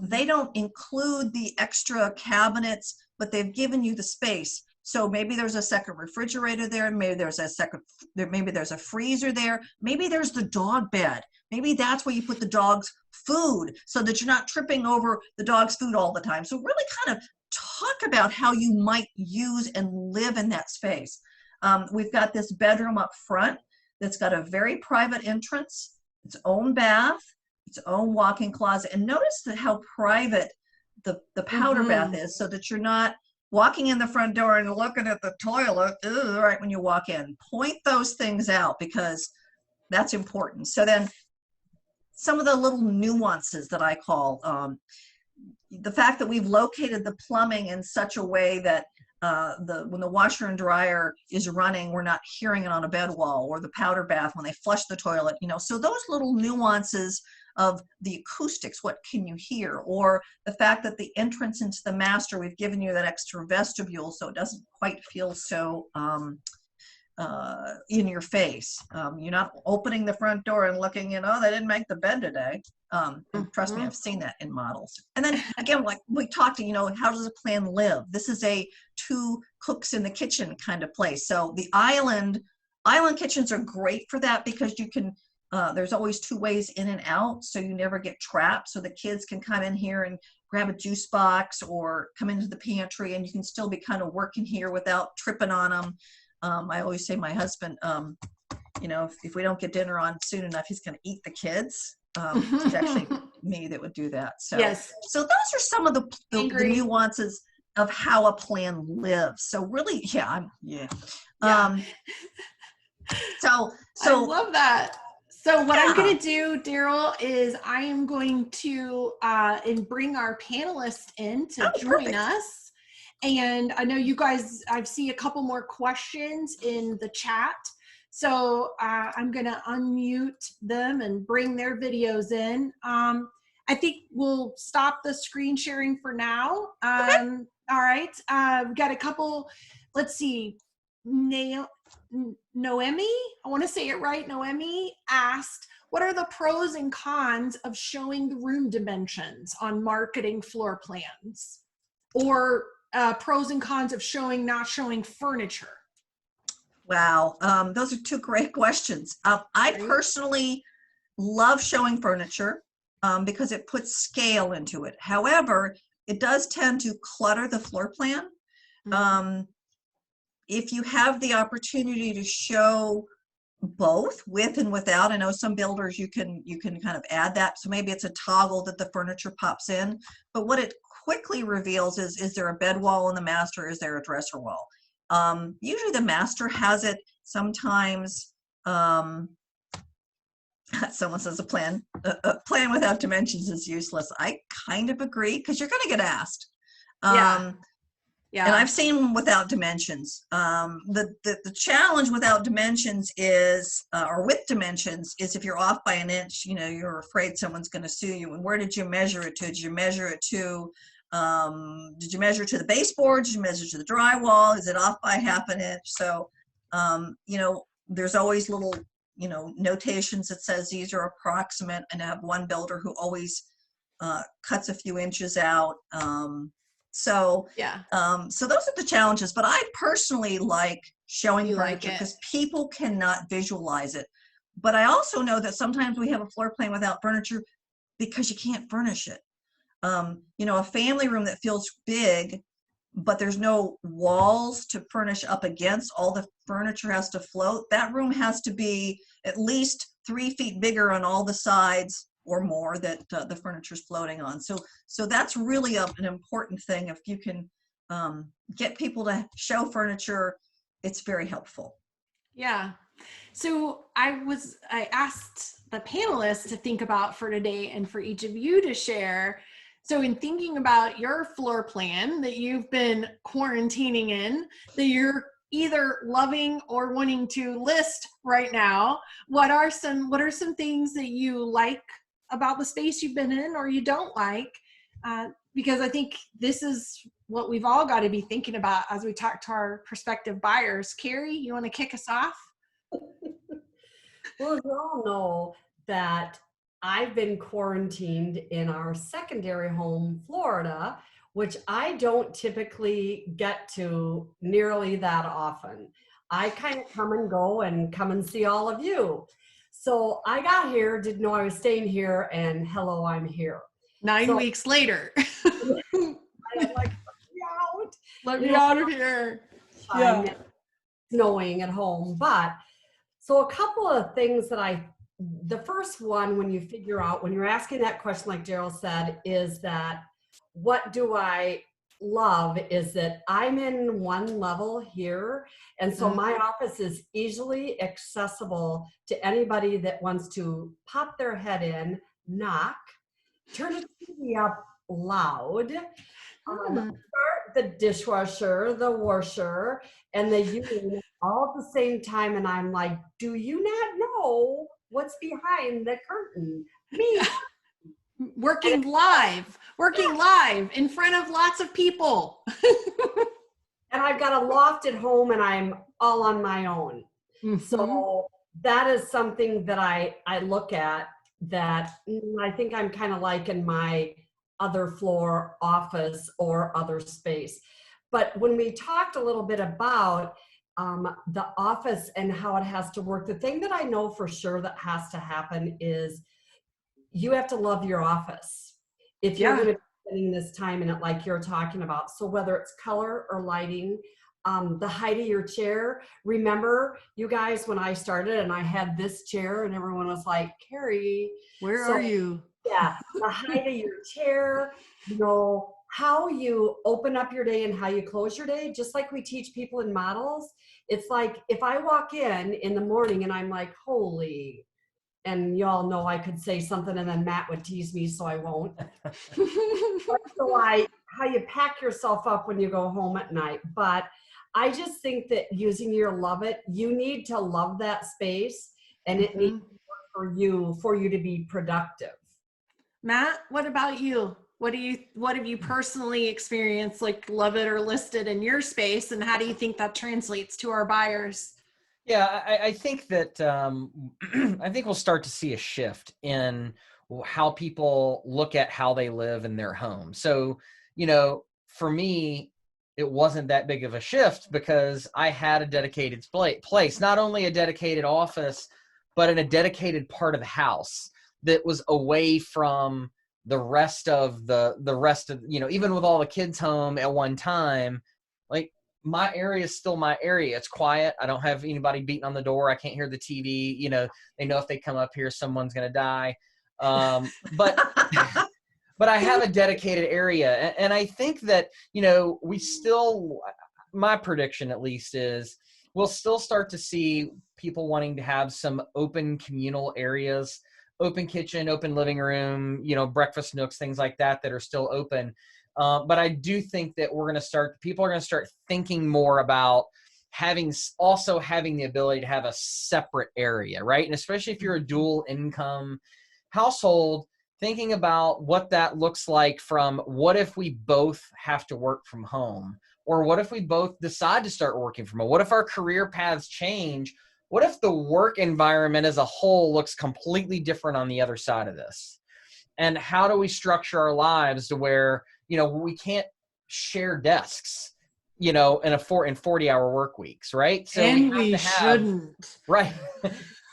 They don't include the extra cabinets, but they've given you the space. So maybe there's a second refrigerator there. Maybe there's a freezer there. Maybe there's the dog bed. Maybe that's where you put the dog's food so that you're not tripping over the dog's food all the time. So really kind of talk about how you might use and live in that space. We've got this bedroom up front that's got a very private entrance, its own bath, its own walk-in closet. And notice how private the powder bath is, so that you're not walking in the front door and looking at the toilet right when you walk in. Point those things out, because that's important. So then some of the little nuances that I call, the fact that we've located the plumbing in such a way that when the washer and dryer is running, we're not hearing it on a bed wall, or the powder bath when they flush the toilet, so those little nuances of the acoustics, what can you hear, or the fact that the entrance into the master, we've given you that extra vestibule so it doesn't quite feel so in your face. You're not opening the front door and looking in, oh, they didn't make the bed today. And trust me, I've seen that in models. And then again, like we talked to, how does a plan live? This is a 2 cooks in the kitchen kind of place. So the island kitchens are great for that, because you can, there's always 2 ways in and out, so you never get trapped. So the kids can come in here and grab a juice box or come into the pantry, and you can still be kind of working here without tripping on them. I always say my husband, if we don't get dinner on soon enough, he's going to eat the kids. It's actually me that would do that. So, yes. So those are some of the nuances of how a plan lives. So really, So I love that. So what I'm going to do, Deryl, is I am going to bring our panelists in to join us. And I know you guys, I've seen a couple more questions in the chat. So I'm going to unmute them and bring their videos in. I think we'll stop the screen sharing for now. All right. We've got a couple, let's see. Noemi, I want to say it right. Noemi asked, what are the pros and cons of showing the room dimensions on marketing floor plans? Or pros and cons of not showing furniture? Wow, those are 2 great questions. I personally love showing furniture because it puts scale into it. However, it does tend to clutter the floor plan. If you have the opportunity to show both with and without. I know some builders you can kind of add that. So maybe it's a toggle that the furniture pops in. But what it quickly reveals is there a bed wall in the master? Is there a dresser wall? Usually the master has it. Sometimes someone says a plan without dimensions is useless. I kind of agree, because you're going to get asked. Yeah. And I've seen them without dimensions. The challenge without dimensions is, or with dimensions, is if you're off by an inch, you're afraid someone's going to sue you. And where did you measure it to? Did you measure it to, did you measure to the baseboard? Did you measure to the drywall? Is it off by half an inch? So, there's always little, notations that says these are approximate, and I have one builder who always cuts a few inches out. So those are the challenges, but I personally like showing furniture because people cannot visualize it. But I also know that sometimes we have a floor plan without furniture because you can't furnish it. A family room that feels big, but there's no walls to furnish up against, all the furniture has to float. That room has to be at least 3 feet bigger on all the sides or more that the furniture's floating on. So that's really an important thing. If you can get people to show furniture, it's very helpful. Yeah. So I asked the panelists to think about for today and for each of you to share. So in thinking about your floor plan that you've been quarantining in, that you're either loving or wanting to list right now, what are some things that you like about the space you've been in or you don't like? Because I think this is what we've all got to be thinking about as we talk to our prospective buyers. Kerry, you want to kick us off? Well, you all know that I've been quarantined in our secondary home, Florida, which I don't typically get to nearly that often. I kind of come and go and come and see all of you. So I got here, didn't know I was staying here, and hello, I'm here. 9 weeks later. I'm like, let me out of here. Yeah. Snowing at home. But so a couple of things the first one, when you're asking that question, like Deryl said, is that what do I love is that I'm in one level here. And so my office is easily accessible to anybody that wants to pop their head in, knock, turn the TV up loud, start the dishwasher, the washer, and the unit all at the same time. And I'm like, do you not know what's behind the curtain? Me. Working live in front of lots of people. And I've got a loft at home and I'm all on my own. Mm-hmm. So that is something that I look at that I think I'm kind of like in my other floor office or other space. But when we talked a little bit about the office and how it has to work, the thing that I know for sure that has to happen is you have to love your office if you're going to be spending this time in it like you're talking about. So whether it's color or lighting, the height of your chair. Remember, you guys, when I started and I had this chair and everyone was like, Kerry, where are you? Yeah, the height of your chair, how you open up your day and how you close your day, just like we teach people in models. It's like if I walk in the morning and I'm like, holy, and y'all know I could say something and then Matt would tease me, so I won't. How you pack yourself up when you go home at night. But I just think that using your love it, you need to love that space, and it needs to work for you to be productive. Matt, what about you? What have you personally experienced, like love it or listed in your space, and how do you think that translates to our buyers? Yeah, I think that I think we'll start to see a shift in how people look at how they live in their home. So, for me, it wasn't that big of a shift because I had a dedicated place, not only a dedicated office, but in a dedicated part of the house that was away from the rest of even with all the kids home at one time, like my area is still my area. It's quiet. I don't have anybody beating on the door. I can't hear the TV. You know, they know if they come up here, someone's going to die. But but I have a dedicated area. And I think that, you know, my prediction at least is we'll still start to see people wanting to have some open communal areas, open kitchen, open living room, you know, breakfast nooks, things like that are still open. But I do think that people are going to start thinking more about having the ability to have a separate area, right? And especially if you're a dual income household, thinking about what that looks like from what if we both have to work from home, or what if we both decide to start working from home? What if our career paths change? What if the work environment as a whole looks completely different on the other side of this? And how do we structure our lives to where, you know, we can't share desks, you know, in 40-hour work weeks, right? So and we have to have, shouldn't. right.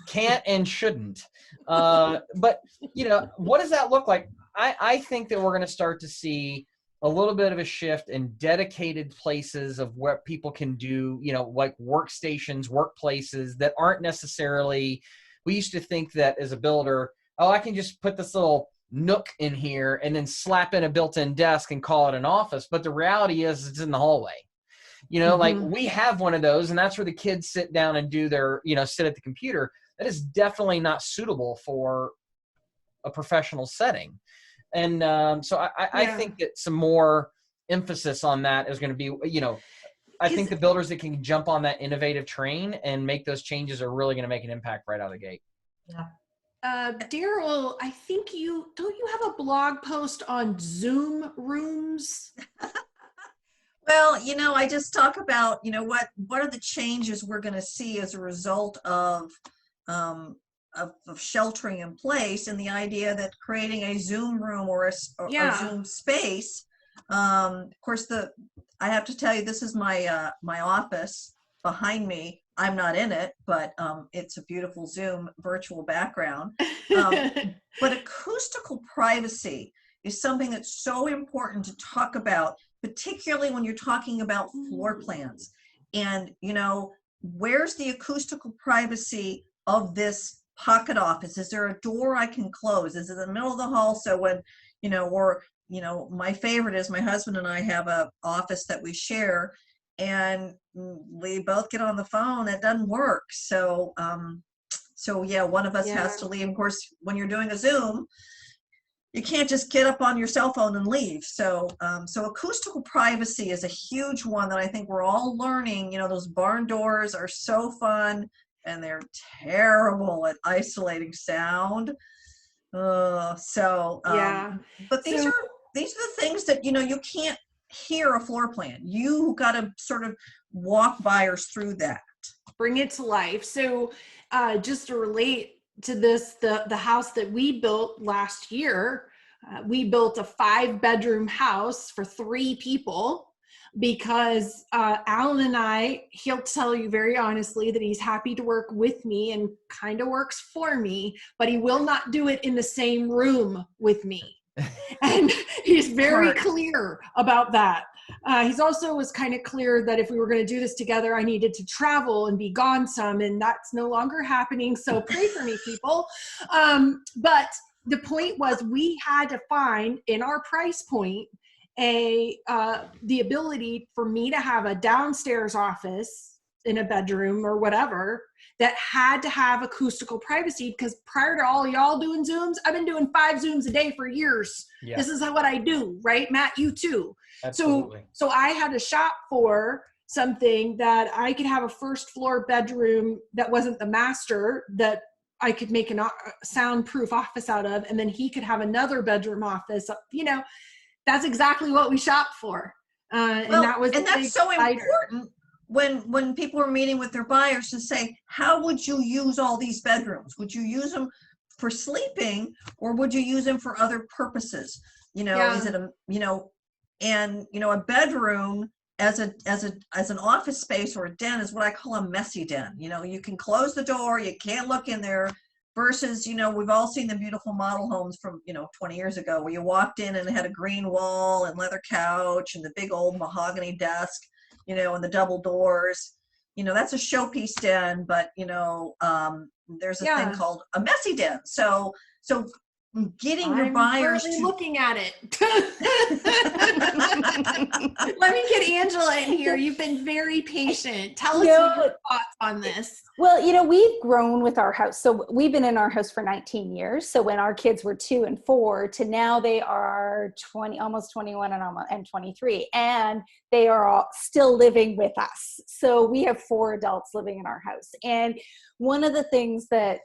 Can't and shouldn't. But, you know, what does that look like? I think that we're going to start to see a little bit of a shift in dedicated places of what people can do, you know, like workstations, workplaces that aren't necessarily, we used to think that as a builder, oh, I can just put this little nook in here and then slap in a built-in desk and call it an office. But the reality is it's in the hallway. You know, like we have one of those, and that's where the kids sit down and do their, you know, sit at the computer. That is definitely not suitable for a professional setting. And so I think that some more emphasis on that is going to be, you know, I think the builders that can jump on that innovative train and make those changes are really going to make an impact right out of the gate. Yeah. Daryl, I think don't you have a blog post on Zoom rooms? Well, you know, I just talk about, you know, what are the changes we're going to see as a result of sheltering in place, and the idea that creating a Zoom room or a Zoom space. Of course, I have to tell you, this is my my office behind me. I'm not in it, but it's a beautiful Zoom virtual background. But acoustical privacy is something that's so important to talk about, particularly when you're talking about floor plans. And, you know, where's the acoustical privacy of this pocket office? Is there a door I can close? Is it in the middle of the hall? So when, you know, or, you know, my favorite is my husband and I have a office that we share, and we both get on the phone. It doesn't work. So, so yeah, one of us has to leave. Of course, when you're doing a Zoom, you can't just get up on your cell phone and leave. So, so acoustical privacy is a huge one that I think we're all learning. You know, those barn doors are so fun, and they're terrible at isolating sound. But these are the things that, you know, you can't hear a floor plan. You got to sort of walk buyers through that. Bring it to life. So just to relate to this, the house that we built last year, we built a 5-bedroom house for 3 people because Alan and I, he'll tell you very honestly that he's happy to work with me and kind of works for me, but he will not do it in the same room with me. And he's very clear about that. He's also was kind of clear that if we were going to do this together, I needed to travel and be gone some, and that's no longer happening. So pray for me, people. But the point was, we had to find in our price point the ability for me to have a downstairs office in a bedroom or whatever that had to have acoustical privacy, because prior to all y'all doing Zooms, I've been doing 5 Zooms a day for years. Yeah. This is what I do, right? Matt, you too. Absolutely. So I had to shop for something that I could have a first floor bedroom that wasn't the master, that I could make a soundproof office out of, and then he could have another bedroom office. You know, that's exactly what we shopped for. And that's so important when people are meeting with their buyers to say, how would you use all these bedrooms? Would you use them for sleeping, or would you use them for other purposes? You know, is it a bedroom as an office space or a den is what I call a messy den. You know, you can close the door, you can't look in there, versus, you know, we've all seen the beautiful model homes from, 20 years ago, where you walked in and it had a green wall and leather couch and the big old mahogany desk. you know, and the double doors. You know, that's a showpiece den, but you know, there's a thing called a messy den. So getting your buyers currently to looking at it. Let me get Angela in here. You've been very patient. Tell us your thoughts on this. Well, you know, we've grown with our house. So we've been in our house for 19 years. So when our kids were 2 and 4 to now they are 20, almost 21 and 23, and they are all still living with us. So we have 4 adults living in our house. And one of the things that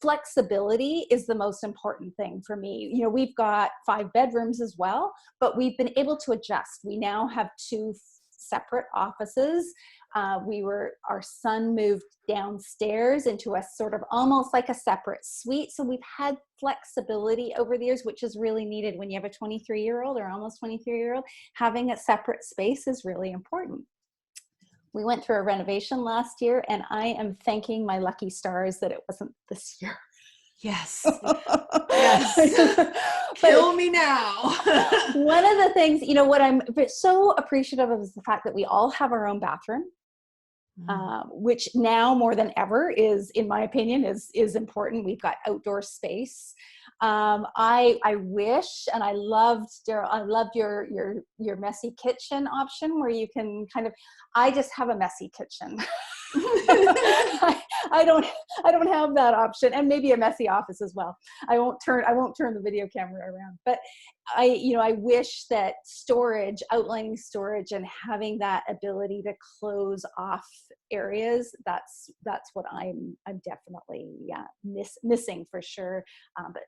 flexibility is the most important thing for me. You know, we've got 5 bedrooms as well, but we've been able to adjust. We now have 2 separate offices. Our son moved downstairs into a sort of almost like a separate suite. So we've had flexibility over the years, which is really needed when you have a 23-year-old or almost 23-year-old. Having a separate space is really important. We went through a renovation last year, and I am thanking my lucky stars that it wasn't this year. Yes. Yes. Kill me now. One of the things, you know, what I'm so appreciative of is the fact that we all have our own bathroom. Which now more than ever is, in my opinion, is important. We've got outdoor space. I wish, and I loved, Deryl, I loved your messy kitchen option where you can kind of, I just have a messy kitchen. I don't have that option, and maybe a messy office as well. I won't turn the video camera around, but I wish that storage, outlining storage, and having that ability to close off areas, that's what I'm definitely missing for sure.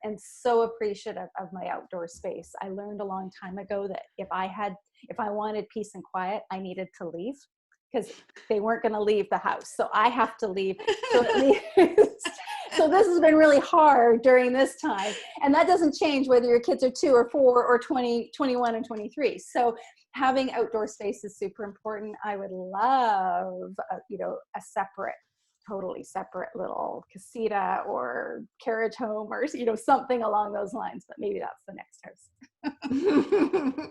And so appreciative of my outdoor space. I learned a long time ago that if I wanted peace and quiet, I needed to leave, because they weren't going to leave the house. So I have to leave. So at least, so this has been really hard during this time. And that doesn't change whether your kids are 2 or 4 or 20, 21 and 23. So having outdoor space is super important. I would love, a totally separate little casita or carriage home or, something along those lines, but maybe that's the next house.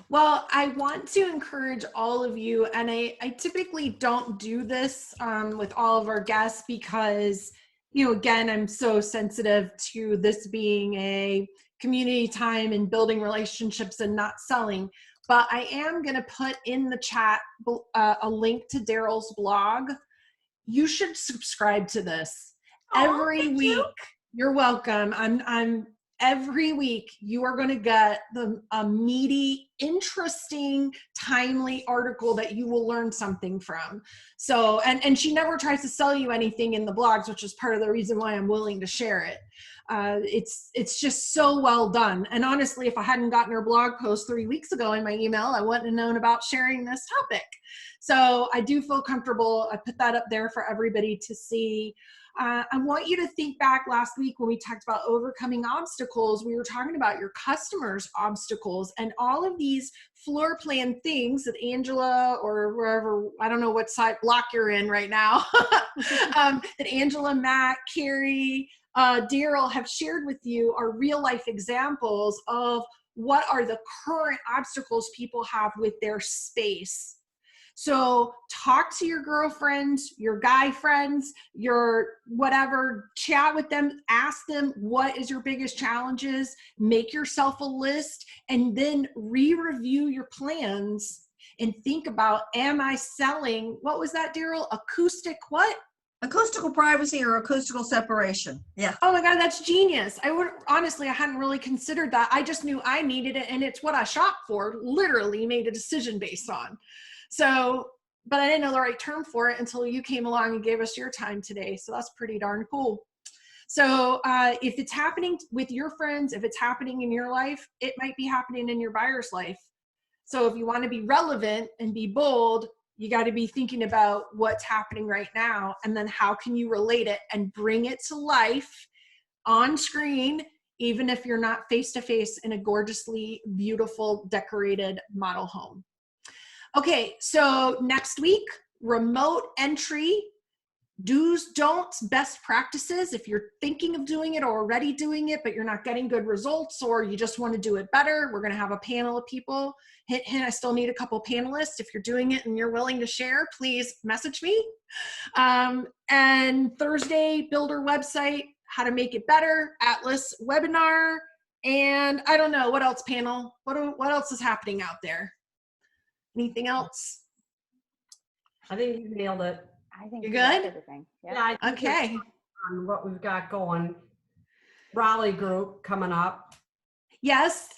Well, I want to encourage all of you, and I typically don't do this with all of our guests because, again, I'm so sensitive to this being a community time and building relationships and not selling. But I am going to put in the chat a link to Deryl's blog. You should subscribe to this every week. You're welcome. Every week you are going to get a meaty, interesting, timely article that you will learn something from. So, and she never tries to sell you anything in the blogs, which is part of the reason why I'm willing to share it. It's just so well done. And honestly, if I hadn't gotten her blog post 3 weeks ago in my email, I wouldn't have known about sharing this topic. So I do feel comfortable. I put that up there for everybody to see. I want you to think back last week when we talked about overcoming obstacles. We were talking about your customers' obstacles and all of these floor plan things that Angela, or wherever, I don't know what side block you're in right now, that Angela, Matt, Kerry, Deryl have shared with you are real life examples of what are the current obstacles people have with their space. So talk to your girlfriends, your guy friends, your whatever, chat with them, ask them what is your biggest challenges, make yourself a list, and then re-review your plans and think about, am I selling, what was that, Deryl? Acoustic what? Acoustical privacy or acoustical separation. Yeah. Oh my God, that's genius. I hadn't really considered that. I just knew I needed it, and it's what I shop for, literally made a decision based on. So, but I didn't know the right term for it until you came along and gave us your time today. So that's pretty darn cool. So if it's happening with your friends, if it's happening in your life, it might be happening in your buyer's life. So if you want to be relevant and be bold, you got to be thinking about what's happening right now, and then how can you relate it and bring it to life on screen, even if you're not face-to-face in a gorgeously beautiful decorated model home. Okay, so next week, remote entry, do's, don'ts, best practices. If you're thinking of doing it or already doing it, but you're not getting good results, or you just want to do it better, we're going to have a panel of people. Hint, hint, I still need a couple panelists. If you're doing it and you're willing to share, please message me. And Thursday, builder website, how to make it better, Atlas webinar, and I don't know, what else, panel? What else is happening out there? Anything else? I think you nailed it. I think You're we got good? everything. Yeah. Yeah, I think Okay. on what we've got going. Raleigh group coming up. Yes,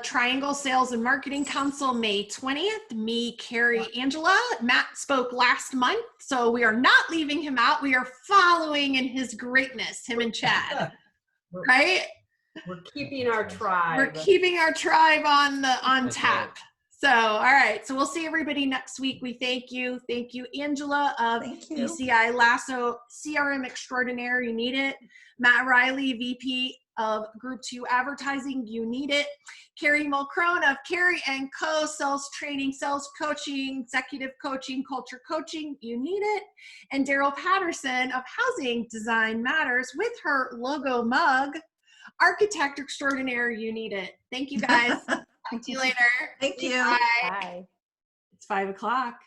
Triangle Sales and Marketing Council, May 20th. Me, Kerry, Angela. Matt spoke last month, so we are not leaving him out. We are following in his greatness, him and Chad, right? We're keeping our tribe. We're keeping our tribe on tap. So, all right. So we'll see everybody next week. We thank you. Thank you, Angela of Thank you. ECI Lasso, CRM Extraordinaire. You need it. Matt Riley, VP of Group 2 Advertising. You need it. Kerry Mulcrone of Kerry & Co. Sales Training, Sales Coaching, Executive Coaching, Culture Coaching. You need it. And Deryl Patterson of Housing Design Matters with her logo mug. Architect Extraordinaire. You need it. Thank you, guys. Talk to you later. Thank you. Bye. Bye. It's 5 o'clock.